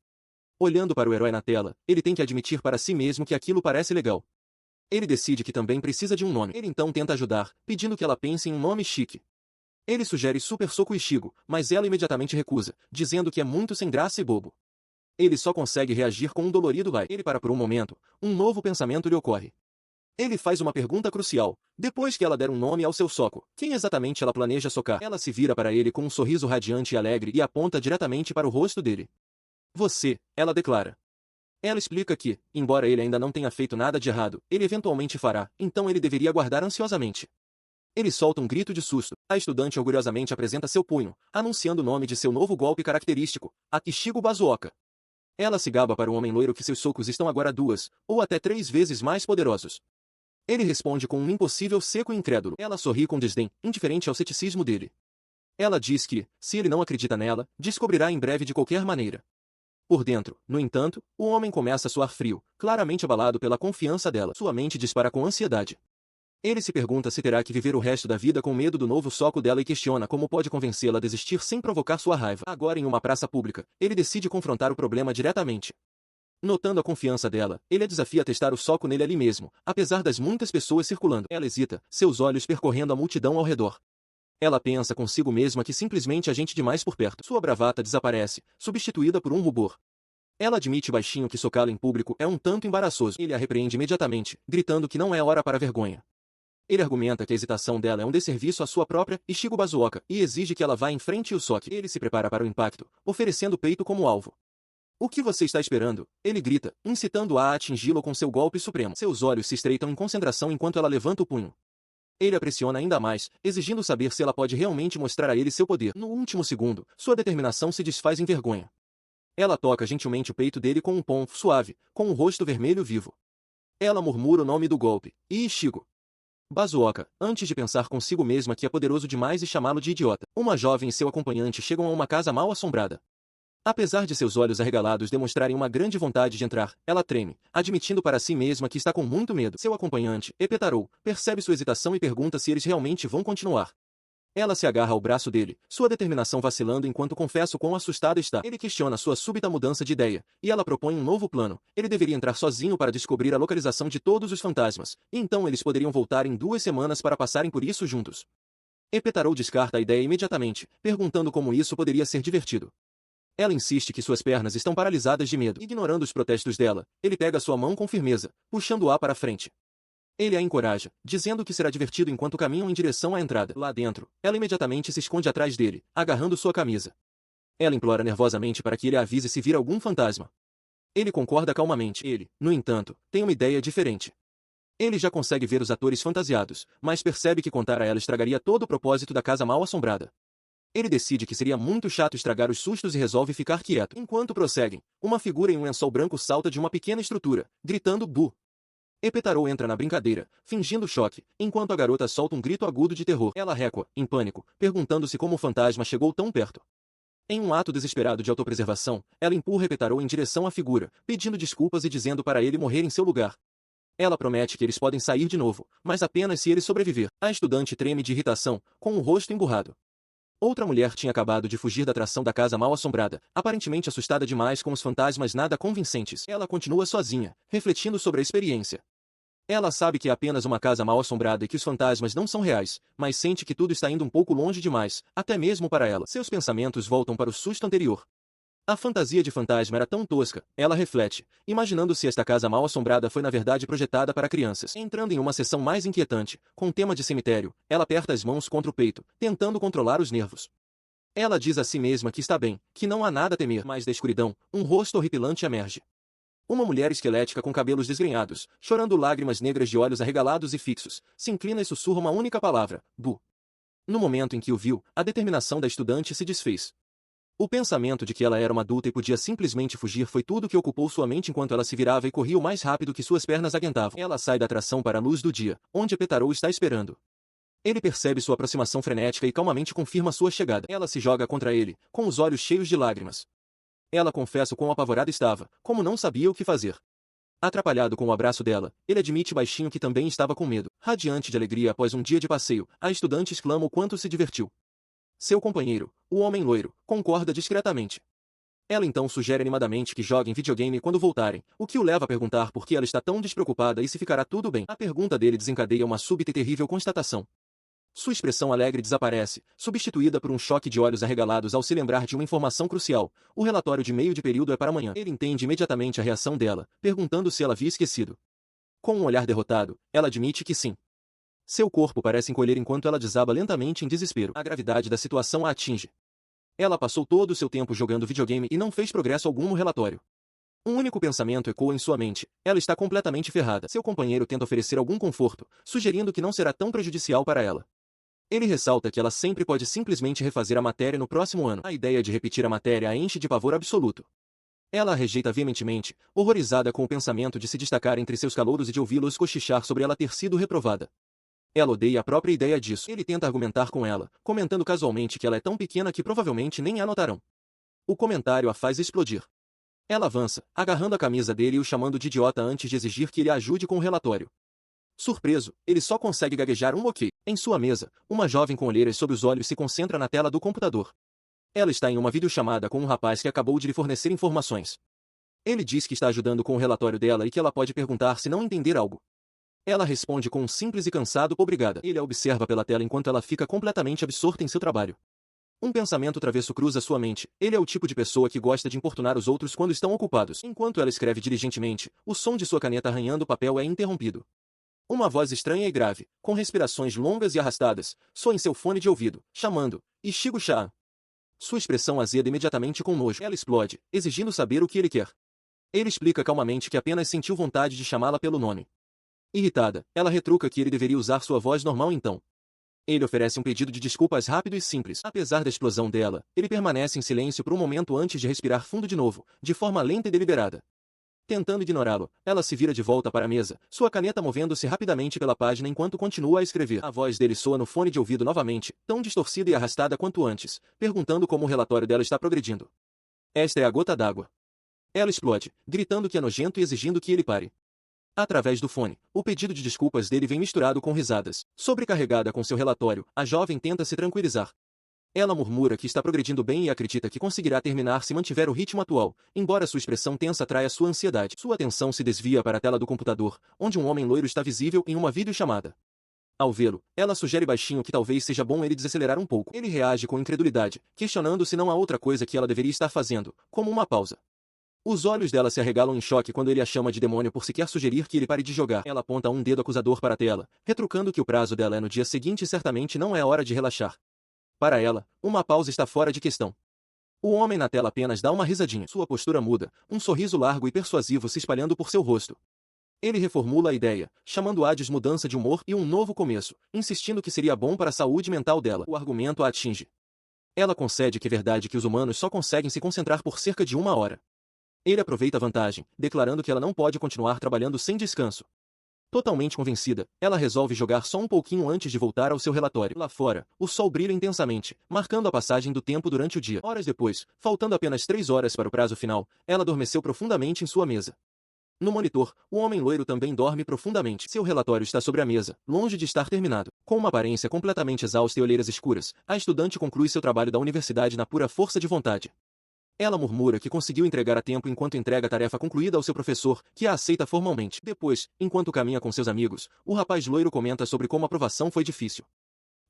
Olhando para o herói na tela, ele tem que admitir para si mesmo que aquilo parece legal. Ele decide que também precisa de um nome. Ele então tenta ajudar, pedindo que ela pense em um nome chique. Ele sugere Super Soco Ichigo, mas ela imediatamente recusa, dizendo que é muito sem graça e bobo. Ele só consegue reagir com um dolorido vai. Ele para por um momento, um novo pensamento lhe ocorre. Ele faz uma pergunta crucial, depois que ela der um nome ao seu soco. Quem exatamente ela planeja socar? Ela se vira para ele com um sorriso radiante e alegre e aponta diretamente para o rosto dele. Você, ela declara. Ela explica que, embora ele ainda não tenha feito nada de errado, ele eventualmente fará, então ele deveria aguardar ansiosamente. Ele solta um grito de susto. A estudante orgulhosamente apresenta seu punho, anunciando o nome de seu novo golpe característico, a Ishigo Bazuoka. Ela se gaba para o homem loiro que seus socos estão agora 2, ou até 3 vezes mais poderosos. Ele responde com um impossível seco e incrédulo. Ela sorri com desdém, indiferente ao ceticismo dele. Ela diz que, se ele não acredita nela, descobrirá em breve de qualquer maneira. Por dentro, no entanto, o homem começa a suar frio, claramente abalado pela confiança dela. Sua mente dispara com ansiedade. Ele se pergunta se terá que viver o resto da vida com medo do novo soco dela e questiona como pode convencê-la a desistir sem provocar sua raiva. Agora em uma praça pública, ele decide confrontar o problema diretamente. Notando a confiança dela, ele a desafia a testar o soco nele ali mesmo, apesar das muitas pessoas circulando. Ela hesita, seus olhos percorrendo a multidão ao redor. Ela pensa consigo mesma que simplesmente há gente demais por perto. Sua bravata desaparece, substituída por um rubor. Ela admite baixinho que socá-la em público é um tanto embaraçoso. Ele a repreende imediatamente, gritando que não é hora para vergonha. Ele argumenta que a hesitação dela é um desserviço à sua própria Ishigo Bazuoka e exige que ela vá em frente e o soque. Ele se prepara para o impacto, oferecendo o peito como alvo. O que você está esperando? Ele grita, incitando-a a atingi-lo com seu golpe supremo. Seus olhos se estreitam em concentração enquanto ela levanta o punho. Ele a pressiona ainda mais, exigindo saber se ela pode realmente mostrar a ele seu poder. No último segundo, sua determinação se desfaz em vergonha. Ela toca gentilmente o peito dele com um pom suave, com um rosto vermelho vivo. Ela murmura o nome do golpe, Ishigo Bazuoka, antes de pensar consigo mesma que é poderoso demais e chamá-lo de idiota. Uma jovem e seu acompanhante chegam a uma casa mal assombrada. Apesar de seus olhos arregalados demonstrarem uma grande vontade de entrar, ela treme, admitindo para si mesma que está com muito medo. Seu acompanhante, Epetarou, percebe sua hesitação e pergunta se eles realmente vão continuar. Ela se agarra ao braço dele, sua determinação vacilando enquanto confessa o quão assustada está. Ele questiona sua súbita mudança de ideia, e ela propõe um novo plano. Ele deveria entrar sozinho para descobrir a localização de todos os fantasmas, e então eles poderiam voltar em 2 semanas para passarem por isso juntos. Epetarou descarta a ideia imediatamente, perguntando como isso poderia ser divertido. Ela insiste que suas pernas estão paralisadas de medo. Ignorando os protestos dela, ele pega sua mão com firmeza, puxando-a para frente. Ele a encoraja, dizendo que será divertido enquanto caminham em direção à entrada. Lá dentro, ela imediatamente se esconde atrás dele, agarrando sua camisa. Ela implora nervosamente para que ele a avise se vir algum fantasma. Ele concorda calmamente. Ele, no entanto, tem uma ideia diferente. Ele já consegue ver os atores fantasiados, mas percebe que contar a ela estragaria todo o propósito da casa mal assombrada. Ele decide que seria muito chato estragar os sustos e resolve ficar quieto. Enquanto prosseguem, uma figura em um lençol branco salta de uma pequena estrutura, gritando "Bu!". Epetarou entra na brincadeira, fingindo choque, enquanto a garota solta um grito agudo de terror. Ela recua, em pânico, perguntando-se como o fantasma chegou tão perto. Em um ato desesperado de autopreservação, ela empurra Epetarou em direção à figura, pedindo desculpas e dizendo para ele morrer em seu lugar. Ela promete que eles podem sair de novo, mas apenas se ele sobreviver. A estudante treme de irritação, com o rosto emburrado. Outra mulher tinha acabado de fugir da atração da casa mal assombrada, aparentemente assustada demais com os fantasmas nada convincentes. Ela continua sozinha, refletindo sobre a experiência. Ela sabe que é apenas uma casa mal assombrada e que os fantasmas não são reais, mas sente que tudo está indo um pouco longe demais, até mesmo para ela. Seus pensamentos voltam para o susto anterior. A fantasia de fantasma era tão tosca, ela reflete, imaginando se esta casa mal assombrada foi na verdade projetada para crianças. Entrando em uma sessão mais inquietante, com tema de cemitério, ela aperta as mãos contra o peito, tentando controlar os nervos. Ela diz a si mesma que está bem, que não há nada a temer, mas da escuridão, um rosto horripilante emerge. Uma mulher esquelética com cabelos desgrenhados, chorando lágrimas negras de olhos arregalados e fixos, se inclina e sussurra uma única palavra, Bu. No momento em que o viu, a determinação da estudante se desfez. O pensamento de que ela era uma adulta e podia simplesmente fugir foi tudo que ocupou sua mente enquanto ela se virava e corria o mais rápido que suas pernas aguentavam. Ela sai da atração para a luz do dia, onde Epetarou está esperando. Ele percebe sua aproximação frenética e calmamente confirma sua chegada. Ela se joga contra ele, com os olhos cheios de lágrimas. Ela confessa o quão apavorada estava, como não sabia o que fazer. Atrapalhado com o abraço dela, ele admite baixinho que também estava com medo. Radiante de alegria após um dia de passeio, a estudante exclama o quanto se divertiu. Seu companheiro, o homem loiro, concorda discretamente. Ela então sugere animadamente que joguem videogame quando voltarem, o que o leva a perguntar por que ela está tão despreocupada e se ficará tudo bem. A pergunta dele desencadeia uma súbita e terrível constatação. Sua expressão alegre desaparece, substituída por um choque de olhos arregalados ao se lembrar de uma informação crucial. O relatório de meio de período é para amanhã. Ele entende imediatamente a reação dela, perguntando se ela havia esquecido. Com um olhar derrotado, ela admite que sim. Seu corpo parece encolher enquanto ela desaba lentamente em desespero. A gravidade da situação a atinge. Ela passou todo o seu tempo jogando videogame e não fez progresso algum no relatório. Um único pensamento ecoa em sua mente. Ela está completamente ferrada. Seu companheiro tenta oferecer algum conforto, sugerindo que não será tão prejudicial para ela. Ele ressalta que ela sempre pode simplesmente refazer a matéria no próximo ano. A ideia de repetir a matéria a enche de pavor absoluto. Ela a rejeita veementemente, horrorizada com o pensamento de se destacar entre seus calouros e de ouvi-los cochichar sobre ela ter sido reprovada. Ela odeia a própria ideia disso. Ele tenta argumentar com ela, comentando casualmente que ela é tão pequena que provavelmente nem a notarão. O comentário a faz explodir. Ela avança, agarrando a camisa dele e o chamando de idiota antes de exigir que ele a ajude com o relatório. Surpreso, ele só consegue gaguejar um ok. Em sua mesa, uma jovem com olheiras sob os olhos se concentra na tela do computador. Ela está em uma videochamada com um rapaz que acabou de lhe fornecer informações. Ele diz que está ajudando com o relatório dela e que ela pode perguntar se não entender algo. Ela responde com um simples e cansado obrigada. Ele a observa pela tela enquanto ela fica completamente absorta em seu trabalho. Um pensamento travesso cruza sua mente. Ele é o tipo de pessoa que gosta de importunar os outros quando estão ocupados. Enquanto ela escreve diligentemente, o som de sua caneta arranhando o papel é interrompido. Uma voz estranha e grave, com respirações longas e arrastadas, soa em seu fone de ouvido, chamando, Ishigo-chan. Sua expressão azeda imediatamente com nojo. Ela explode, exigindo saber o que ele quer. Ele explica calmamente que apenas sentiu vontade de chamá-la pelo nome. Irritada, ela retruca que ele deveria usar sua voz normal então. Ele oferece um pedido de desculpas rápido e simples. Apesar da explosão dela, ele permanece em silêncio por um momento antes de respirar fundo de novo, de forma lenta e deliberada. Tentando ignorá-lo, ela se vira de volta para a mesa, sua caneta movendo-se rapidamente pela página enquanto continua a escrever. A voz dele soa no fone de ouvido novamente, tão distorcida e arrastada quanto antes, perguntando como o relatório dela está progredindo. Esta é a gota d'água. Ela explode, gritando que é nojento e exigindo que ele pare. Através do fone, o pedido de desculpas dele vem misturado com risadas. Sobrecarregada com seu relatório, a jovem tenta se tranquilizar. Ela murmura que está progredindo bem e acredita que conseguirá terminar se mantiver o ritmo atual, embora sua expressão tensa traia sua ansiedade. Sua atenção se desvia para a tela do computador, onde um homem loiro está visível em uma videochamada. Ao vê-lo, ela sugere baixinho que talvez seja bom ele desacelerar um pouco. Ele reage com incredulidade, questionando se não há outra coisa que ela deveria estar fazendo, como uma pausa. Os olhos dela se arregalam em choque quando ele a chama de demônio por sequer sugerir que ele pare de jogar. Ela aponta um dedo acusador para a tela, retrucando que o prazo dela é no dia seguinte e certamente não é hora de relaxar. Para ela, uma pausa está fora de questão. O homem na tela apenas dá uma risadinha. Sua postura muda, um sorriso largo e persuasivo se espalhando por seu rosto. Ele reformula a ideia, chamando-a de mudança de humor e um novo começo, insistindo que seria bom para a saúde mental dela. O argumento a atinge. Ela concede que é verdade que os humanos só conseguem se concentrar por cerca de 1 hora. Ele aproveita a vantagem, declarando que ela não pode continuar trabalhando sem descanso. Totalmente convencida, ela resolve jogar só um pouquinho antes de voltar ao seu relatório. Lá fora, o sol brilha intensamente, marcando a passagem do tempo durante o dia. Horas depois, faltando apenas 3 horas para o prazo final, ela adormeceu profundamente em sua mesa. No monitor, o homem loiro também dorme profundamente. Seu relatório está sobre a mesa, longe de estar terminado. Com uma aparência completamente exausta e olheiras escuras, a estudante conclui seu trabalho da universidade na pura força de vontade. Ela murmura que conseguiu entregar a tempo enquanto entrega a tarefa concluída ao seu professor, que a aceita formalmente. Depois, enquanto caminha com seus amigos, o rapaz loiro comenta sobre como a aprovação foi difícil.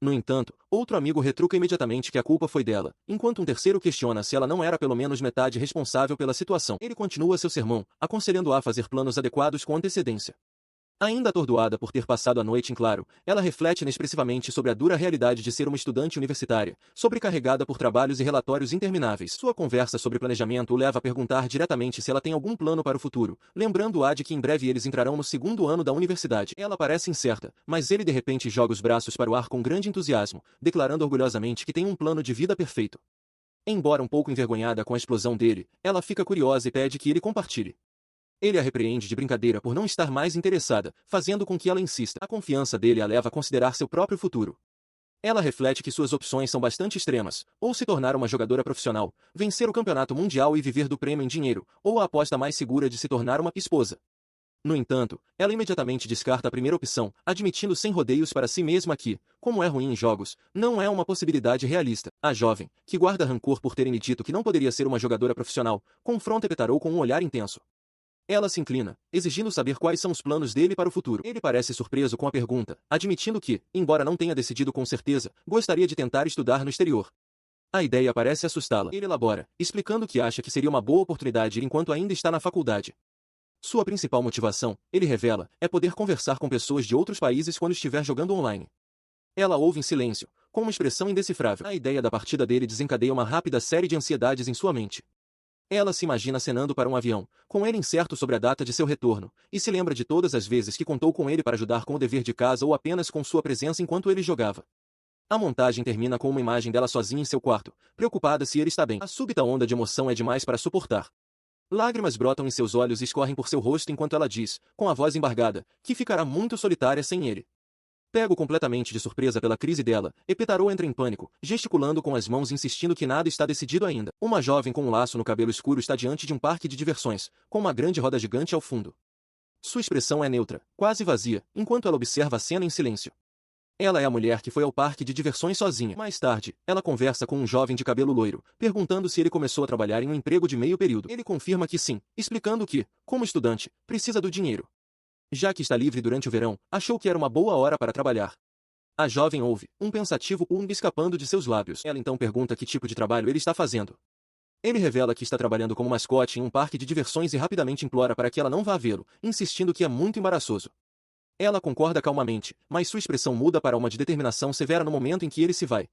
No entanto, outro amigo retruca imediatamente que a culpa foi dela, enquanto um terceiro questiona se ela não era pelo menos metade responsável pela situação. Ele continua seu sermão, aconselhando-a a fazer planos adequados com antecedência. Ainda atordoada por ter passado a noite em claro, ela reflete inexpressivamente sobre a dura realidade de ser uma estudante universitária, sobrecarregada por trabalhos e relatórios intermináveis. Sua conversa sobre planejamento o leva a perguntar diretamente se ela tem algum plano para o futuro, lembrando-a de que em breve eles entrarão no 2º ano da universidade. Ela parece incerta, mas ele de repente joga os braços para o ar com grande entusiasmo, declarando orgulhosamente que tem um plano de vida perfeito. Embora um pouco envergonhada com a explosão dele, ela fica curiosa e pede que ele compartilhe. Ele a repreende de brincadeira por não estar mais interessada, fazendo com que ela insista. A confiança dele a leva a considerar seu próprio futuro. Ela reflete que suas opções são bastante extremas, ou se tornar uma jogadora profissional, vencer o campeonato mundial e viver do prêmio em dinheiro, ou a aposta mais segura de se tornar uma esposa. No entanto, ela imediatamente descarta a primeira opção, admitindo sem rodeios para si mesma que, como é ruim em jogos, não é uma possibilidade realista. A jovem, que guarda rancor por terem lhe dito que não poderia ser uma jogadora profissional, confronta Petaro com um olhar intenso. Ela se inclina, exigindo saber quais são os planos dele para o futuro. Ele parece surpreso com a pergunta, admitindo que, embora não tenha decidido com certeza, gostaria de tentar estudar no exterior. A ideia parece assustá-la. Ele elabora, explicando que acha que seria uma boa oportunidade ir enquanto ainda está na faculdade. Sua principal motivação, ele revela, é poder conversar com pessoas de outros países quando estiver jogando online. Ela ouve em silêncio, com uma expressão indecifrável. A ideia da partida dele desencadeia uma rápida série de ansiedades em sua mente. Ela se imagina acenando para um avião, com ele incerto sobre a data de seu retorno, e se lembra de todas as vezes que contou com ele para ajudar com o dever de casa ou apenas com sua presença enquanto ele jogava. A montagem termina com uma imagem dela sozinha em seu quarto, preocupada se ele está bem. A súbita onda de emoção é demais para suportar. Lágrimas brotam em seus olhos e escorrem por seu rosto enquanto ela diz, com a voz embargada, que ficará muito solitária sem ele. Pego completamente de surpresa pela crise dela, Epetaro entra em pânico, gesticulando com as mãos insistindo que nada está decidido ainda. Uma jovem com um laço no cabelo escuro está diante de um parque de diversões, com uma grande roda gigante ao fundo. Sua expressão é neutra, quase vazia, enquanto ela observa a cena em silêncio. Ela é a mulher que foi ao parque de diversões sozinha. Mais tarde, ela conversa com um jovem de cabelo loiro, perguntando se ele começou a trabalhar em um emprego de meio período. Ele confirma que sim, explicando que, como estudante, precisa do dinheiro. Já que está livre durante o verão, achou que era uma boa hora para trabalhar. A jovem ouve, um pensativo escapando de seus lábios. Ela então pergunta que tipo de trabalho ele está fazendo. Ele revela que está trabalhando como mascote em um parque de diversões e rapidamente implora para que ela não vá vê-lo, insistindo que é muito embaraçoso. Ela concorda calmamente, mas sua expressão muda para uma de determinação severa no momento em que ele se vai.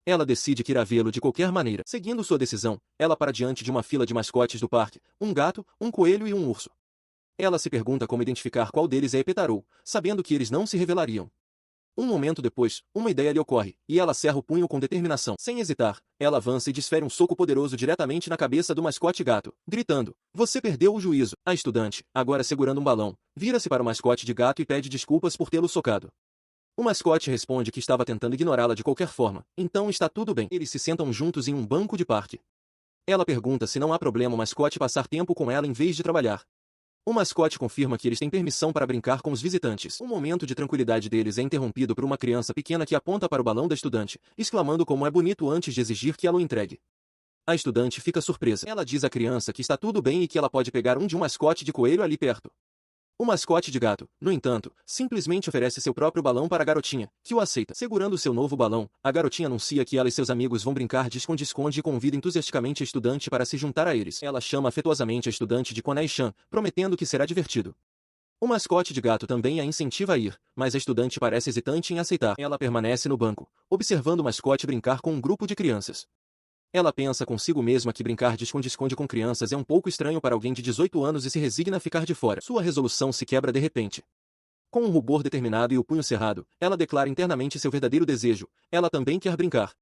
Ela decide que irá vê-lo de qualquer maneira. Seguindo sua decisão, ela para diante de uma fila de mascotes do parque, um gato, um coelho e um urso. Ela se pergunta como identificar qual deles é Epetaro, sabendo que eles não se revelariam. Um momento depois, uma ideia lhe ocorre, e ela cerra o punho com determinação. Sem hesitar, ela avança e desfere um soco poderoso diretamente na cabeça do mascote gato, gritando, "Você perdeu o juízo." A estudante, agora segurando um balão, vira-se para o mascote de gato e pede desculpas por tê-lo socado. O mascote responde que estava tentando ignorá-la de qualquer forma, então está tudo bem. Eles se sentam juntos em um banco de parque. Ela pergunta se não há problema o mascote passar tempo com ela em vez de trabalhar. O mascote confirma que eles têm permissão para brincar com os visitantes. O momento de tranquilidade deles é interrompido por uma criança pequena que aponta para o balão da estudante, exclamando como é bonito antes de exigir que ela o entregue. A estudante fica surpresa. Ela diz à criança que está tudo bem e que ela pode pegar um mascote de coelho ali perto. O mascote de gato, no entanto, simplesmente oferece seu próprio balão para a garotinha, que o aceita. Segurando seu novo balão, a garotinha anuncia que ela e seus amigos vão brincar de esconde-esconde e convida entusiasticamente a estudante para se juntar a eles. Ela chama afetuosamente a estudante de Konai-chan, prometendo que será divertido. O mascote de gato também a incentiva a ir, mas a estudante parece hesitante em aceitar. Ela permanece no banco, observando o mascote brincar com um grupo de crianças. Ela pensa consigo mesma que brincar de esconde-esconde com crianças é um pouco estranho para alguém de 18 anos e se resigna a ficar de fora. Sua resolução se quebra de repente. Com um rubor determinado e o punho cerrado, ela declara internamente seu verdadeiro desejo. Ela também quer brincar.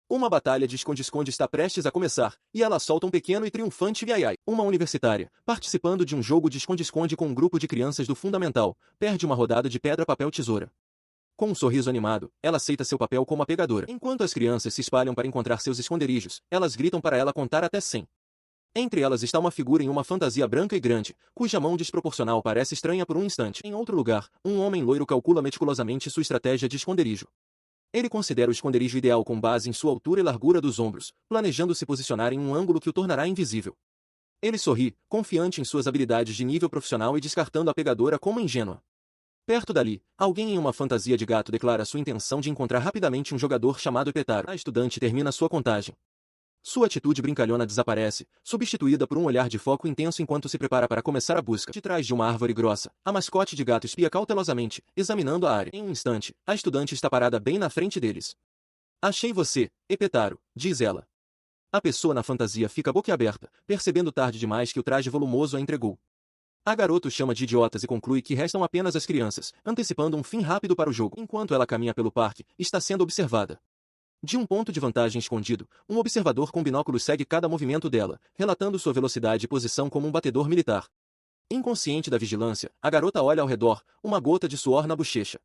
Uma batalha de esconde-esconde está prestes a começar, e ela solta um pequeno e triunfante viai-ai. Uma universitária, participando de um jogo de esconde-esconde com um grupo de crianças do fundamental, perde uma rodada de pedra-papel-tesoura. Com um sorriso animado, ela aceita seu papel como a pegadora. Enquanto as crianças se espalham para encontrar seus esconderijos, elas gritam para ela contar até 100. Entre elas está uma figura em uma fantasia branca e grande, cuja mão desproporcional parece estranha por um instante. Em outro lugar, um homem loiro calcula meticulosamente sua estratégia de esconderijo. Ele considera o esconderijo ideal com base em sua altura e largura dos ombros, planejando se posicionar em um ângulo que o tornará invisível. Ele sorri, confiante em suas habilidades de nível profissional e descartando a pegadora como ingênua. Perto dali, alguém em uma fantasia de gato declara sua intenção de encontrar rapidamente um jogador chamado Epetaro. A estudante termina sua contagem. Sua atitude brincalhona desaparece, substituída por um olhar de foco intenso enquanto se prepara para começar a busca. De trás de uma árvore grossa, a mascote de gato espia cautelosamente, examinando a área. Em um instante, a estudante está parada bem na frente deles. "Achei você, Epetaro", diz ela. A pessoa na fantasia fica boquiaberta, percebendo tarde demais que o traje volumoso a entregou. A garota os chama de idiotas e conclui que restam apenas as crianças, antecipando um fim rápido para o jogo. Enquanto ela caminha pelo parque, está sendo observada. De um ponto de vantagem escondido, um observador com binóculos segue cada movimento dela, relatando sua velocidade e posição como um batedor militar. Inconsciente da vigilância, a garota olha ao redor, uma gota de suor na bochecha.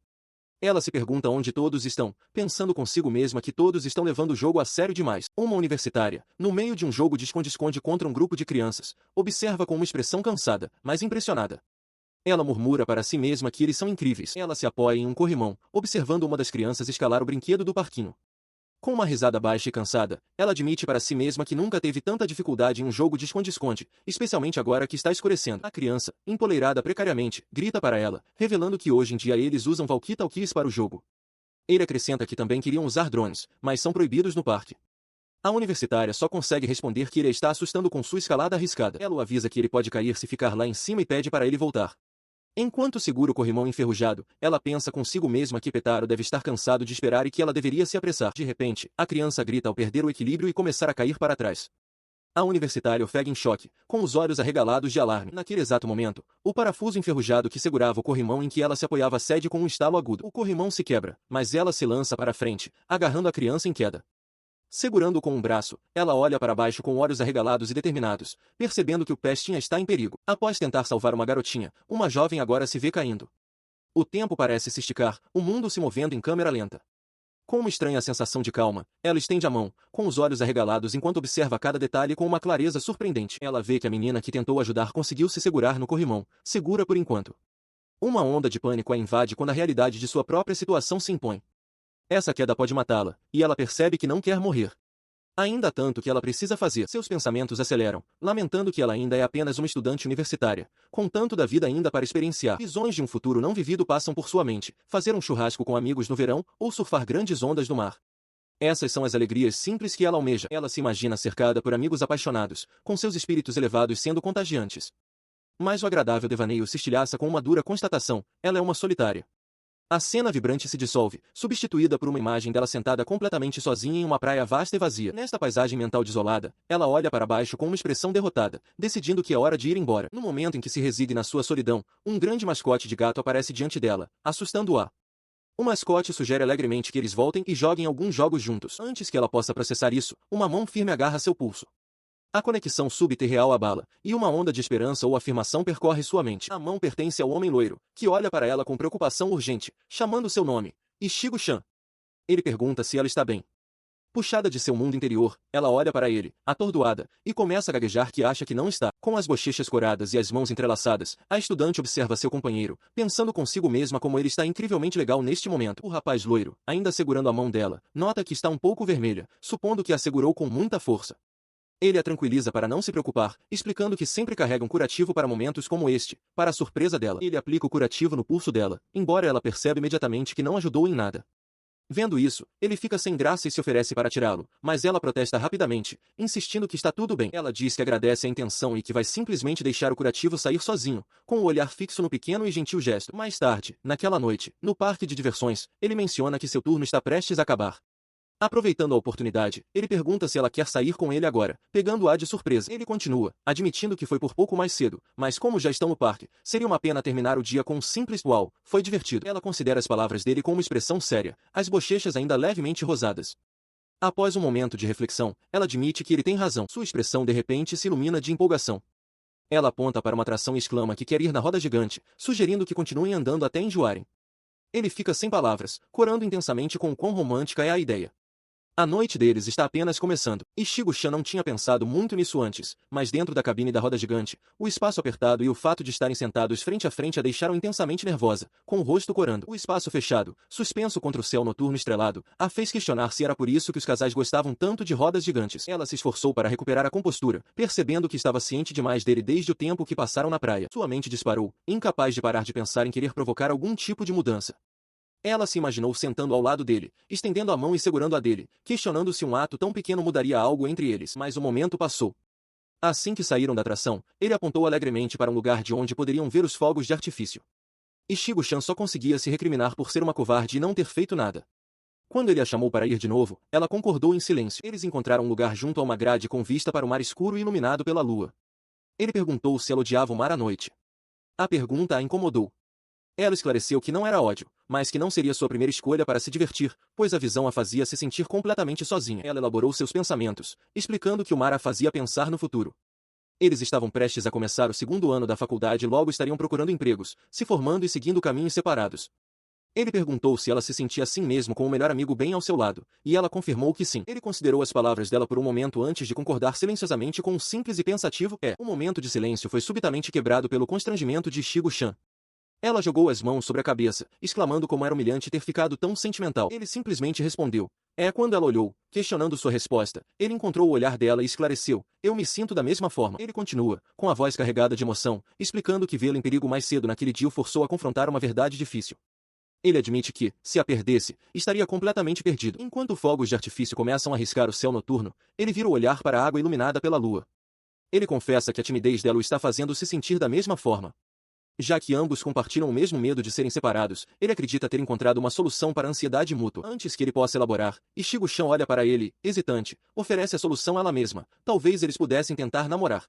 Ela se pergunta onde todos estão, pensando consigo mesma que todos estão levando o jogo a sério demais. Uma universitária, no meio de um jogo de esconde-esconde contra um grupo de crianças, observa com uma expressão cansada, mas impressionada. Ela murmura para si mesma que eles são incríveis. Ela se apoia em um corrimão, observando uma das crianças escalar o brinquedo do parquinho. Com uma risada baixa e cansada, ela admite para si mesma que nunca teve tanta dificuldade em um jogo de esconde-esconde, especialmente agora que está escurecendo. A criança, empoleirada precariamente, grita para ela, revelando que hoje em dia eles usam walkie-talkies para o jogo. Ele acrescenta que também queriam usar drones, mas são proibidos no parque. A universitária só consegue responder que ele a está assustando com sua escalada arriscada. Ela o avisa que ele pode cair se ficar lá em cima e pede para ele voltar. Enquanto segura o corrimão enferrujado, ela pensa consigo mesma que Petaro deve estar cansado de esperar e que ela deveria se apressar. De repente, a criança grita ao perder o equilíbrio e começar a cair para trás. A universitária ofega em choque, com os olhos arregalados de alarme. Naquele exato momento, o parafuso enferrujado que segurava o corrimão em que ela se apoiava cede com um estalo agudo. O corrimão se quebra, mas ela se lança para a frente, agarrando a criança em queda. Segurando-o com um braço, ela olha para baixo com olhos arregalados e determinados, percebendo que o Pestinha está em perigo. Após tentar salvar uma garotinha, uma jovem agora se vê caindo. O tempo parece se esticar, o mundo se movendo em câmera lenta. Com uma estranha sensação de calma, ela estende a mão, com os olhos arregalados enquanto observa cada detalhe com uma clareza surpreendente. Ela vê que a menina que tentou ajudar conseguiu se segurar no corrimão, segura por enquanto. Uma onda de pânico a invade quando a realidade de sua própria situação se impõe. Essa queda pode matá-la, e ela percebe que não quer morrer. Ainda há tanto que ela precisa fazer. Seus pensamentos aceleram, lamentando que ela ainda é apenas uma estudante universitária, com tanto da vida ainda para experienciar. Visões de um futuro não vivido passam por sua mente, fazer um churrasco com amigos no verão, ou surfar grandes ondas no mar. Essas são as alegrias simples que ela almeja. Ela se imagina cercada por amigos apaixonados, com seus espíritos elevados sendo contagiantes. Mas o agradável devaneio se estilhaça com uma dura constatação: ela é uma solitária. A cena vibrante se dissolve, substituída por uma imagem dela sentada completamente sozinha em uma praia vasta e vazia. Nesta paisagem mental desolada, ela olha para baixo com uma expressão derrotada, decidindo que é hora de ir embora. No momento em que se resigna na sua solidão, um grande mascote de gato aparece diante dela, assustando-a. O mascote sugere alegremente que eles voltem e joguem alguns jogos juntos. Antes que ela possa processar isso, uma mão firme agarra seu pulso. A conexão súbita e real abala, e uma onda de esperança ou afirmação percorre sua mente. A mão pertence ao homem loiro, que olha para ela com preocupação urgente, chamando seu nome, Ichigo-chan. Ele pergunta se ela está bem. Puxada de seu mundo interior, ela olha para ele, atordoada, e começa a gaguejar que acha que não está. Com as bochechas coradas e as mãos entrelaçadas, a estudante observa seu companheiro, pensando consigo mesma como ele está incrivelmente legal neste momento. O rapaz loiro, ainda segurando a mão dela, nota que está um pouco vermelha, supondo que a segurou com muita força. Ele a tranquiliza para não se preocupar, explicando que sempre carrega um curativo para momentos como este. Para a surpresa dela, ele aplica o curativo no pulso dela, embora ela perceba imediatamente que não ajudou em nada. Vendo isso, ele fica sem graça e se oferece para tirá-lo, mas ela protesta rapidamente, insistindo que está tudo bem. Ela diz que agradece a intenção e que vai simplesmente deixar o curativo sair sozinho, com o olhar fixo no pequeno e gentil gesto. Mais tarde, naquela noite, no parque de diversões, ele menciona que seu turno está prestes a acabar. Aproveitando a oportunidade, ele pergunta se ela quer sair com ele agora, pegando-a de surpresa. Ele continua, admitindo que foi por pouco mais cedo, mas como já estão no parque, seria uma pena terminar o dia com um simples uau, foi divertido. Ela considera as palavras dele com uma expressão séria, as bochechas ainda levemente rosadas. Após um momento de reflexão, ela admite que ele tem razão. Sua expressão de repente se ilumina de empolgação. Ela aponta para uma atração e exclama que quer ir na roda gigante, sugerindo que continuem andando até enjoarem. Ele fica sem palavras, corando intensamente com o quão romântica é a ideia. A noite deles está apenas começando. Ichigo-chan não tinha pensado muito nisso antes, mas dentro da cabine da roda gigante, o espaço apertado e o fato de estarem sentados frente a frente a deixaram intensamente nervosa, com o rosto corando. O espaço fechado, suspenso contra o céu noturno estrelado, a fez questionar se era por isso que os casais gostavam tanto de rodas gigantes. Ela se esforçou para recuperar a compostura, percebendo que estava ciente demais dele desde o tempo que passaram na praia. Sua mente disparou, incapaz de parar de pensar em querer provocar algum tipo de mudança. Ela se imaginou sentando ao lado dele, estendendo a mão e segurando a dele, questionando se um ato tão pequeno mudaria algo entre eles. Mas o momento passou. Assim que saíram da atração, ele apontou alegremente para um lugar de onde poderiam ver os fogos de artifício. Ichigo-chan só conseguia se recriminar por ser uma covarde e não ter feito nada. Quando ele a chamou para ir de novo, ela concordou em silêncio. Eles encontraram um lugar junto a uma grade com vista para o mar escuro e iluminado pela lua. Ele perguntou se ela odiava o mar à noite. A pergunta a incomodou. Ela esclareceu que não era ódio, mas que não seria sua primeira escolha para se divertir, pois a visão a fazia se sentir completamente sozinha. Ela elaborou seus pensamentos, explicando que o mar a fazia pensar no futuro. Eles estavam prestes a começar o segundo ano da faculdade e logo estariam procurando empregos, se formando e seguindo caminhos separados. Ele perguntou se ela se sentia assim mesmo com o melhor amigo bem ao seu lado, e ela confirmou que sim. Ele considerou as palavras dela por um momento antes de concordar silenciosamente com um simples e pensativo é. O momento de silêncio foi subitamente quebrado pelo constrangimento de Ichigo-chan. Ela jogou as mãos sobre a cabeça, exclamando como era humilhante ter ficado tão sentimental. Ele simplesmente respondeu. Quando ela olhou, questionando sua resposta, ele encontrou o olhar dela e esclareceu. Eu me sinto da mesma forma. Ele continua, com a voz carregada de emoção, explicando que vê-la em perigo mais cedo naquele dia o forçou a confrontar uma verdade difícil. Ele admite que, se a perdesse, estaria completamente perdido. Enquanto fogos de artifício começam a riscar o céu noturno, ele vira o olhar para a água iluminada pela lua. Ele confessa que a timidez dela o está fazendo se sentir da mesma forma. Já que ambos compartilham o mesmo medo de serem separados, ele acredita ter encontrado uma solução para a ansiedade mútua. Antes que ele possa elaborar, Ichigo-chan olha para ele, hesitante, oferece a solução ela mesma. Talvez eles pudessem tentar namorar.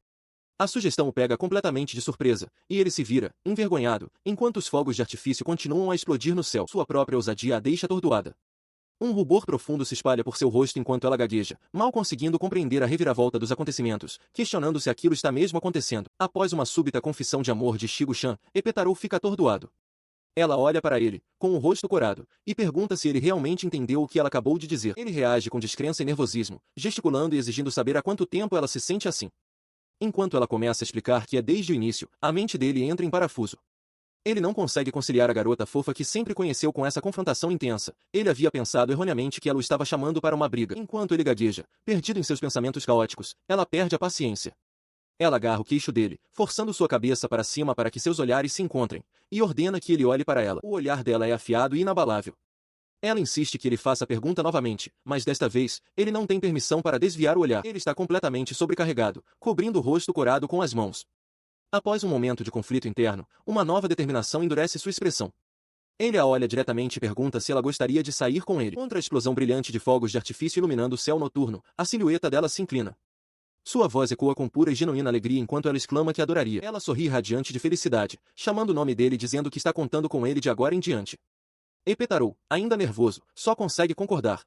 A sugestão o pega completamente de surpresa, e ele se vira, envergonhado, enquanto os fogos de artifício continuam a explodir no céu. Sua própria ousadia a deixa atordoada. Um rubor profundo se espalha por seu rosto enquanto ela gagueja, mal conseguindo compreender a reviravolta dos acontecimentos, questionando se aquilo está mesmo acontecendo. Após uma súbita confissão de amor de Ichigo-chan, Epetaro fica atordoado. Ela olha para ele, com o rosto corado, e pergunta se ele realmente entendeu o que ela acabou de dizer. Ele reage com descrença e nervosismo, gesticulando e exigindo saber há quanto tempo ela se sente assim. Enquanto ela começa a explicar que é desde o início, a mente dele entra em parafuso. Ele não consegue conciliar a garota fofa que sempre conheceu com essa confrontação intensa. Ele havia pensado erroneamente que ela o estava chamando para uma briga. Enquanto ele gagueja, perdido em seus pensamentos caóticos, ela perde a paciência. Ela agarra o queixo dele, forçando sua cabeça para cima para que seus olhares se encontrem, e ordena que ele olhe para ela. O olhar dela é afiado e inabalável. Ela insiste que ele faça a pergunta novamente, mas desta vez, ele não tem permissão para desviar o olhar. Ele está completamente sobrecarregado, cobrindo o rosto corado com as mãos. Após um momento de conflito interno, uma nova determinação endurece sua expressão. Ele a olha diretamente e pergunta se ela gostaria de sair com ele. Contra a explosão brilhante de fogos de artifício iluminando o céu noturno, a silhueta dela se inclina. Sua voz ecoa com pura e genuína alegria enquanto ela exclama que adoraria. Ela sorri radiante de felicidade, chamando o nome dele e dizendo que está contando com ele de agora em diante. Epetaro, ainda nervoso, só consegue concordar.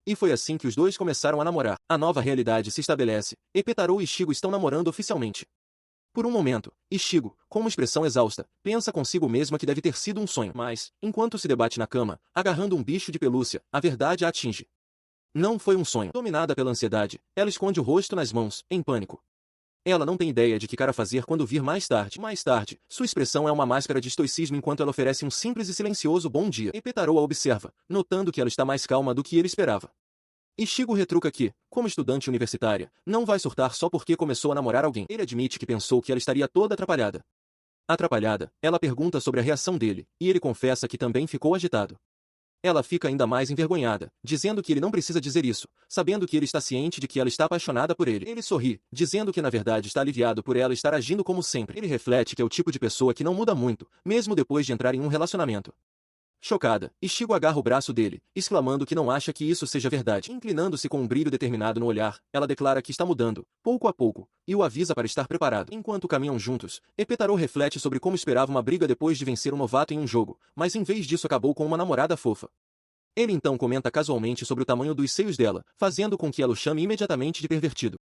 E foi assim que os dois começaram a namorar. A nova realidade se estabelece. Epetaro e Ichigo estão namorando oficialmente. Por um momento, Ichigo, com uma expressão exausta, pensa consigo mesma que deve ter sido um sonho. Mas, enquanto se debate na cama, agarrando um bicho de pelúcia, a verdade a atinge. Não foi um sonho. Dominada pela ansiedade, ela esconde o rosto nas mãos, em pânico. Ela não tem ideia de que cara fazer quando vir mais tarde. Mais tarde, sua expressão é uma máscara de estoicismo enquanto ela oferece um simples e silencioso bom dia. Epetaro a observa, notando que ela está mais calma do que ele esperava. Ichigo retruca que, como estudante universitária, não vai surtar só porque começou a namorar alguém. Ele admite que pensou que ela estaria toda atrapalhada. Atrapalhada, ela pergunta sobre a reação dele, e ele confessa que também ficou agitado. Ela fica ainda mais envergonhada, dizendo que ele não precisa dizer isso, sabendo que ele está ciente de que ela está apaixonada por ele. Ele sorri, dizendo que na verdade está aliviado por ela estar agindo como sempre. Ele reflete que é o tipo de pessoa que não muda muito, mesmo depois de entrar em um relacionamento. Chocada, Ichigo agarra o braço dele, exclamando que não acha que isso seja verdade. Inclinando-se com um brilho determinado no olhar, ela declara que está mudando, pouco a pouco, e o avisa para estar preparado. Enquanto caminham juntos, Epetaro reflete sobre como esperava uma briga depois de vencer um novato em um jogo, mas em vez disso acabou com uma namorada fofa. Ele então comenta casualmente sobre o tamanho dos seios dela, fazendo com que ela o chame imediatamente de pervertido.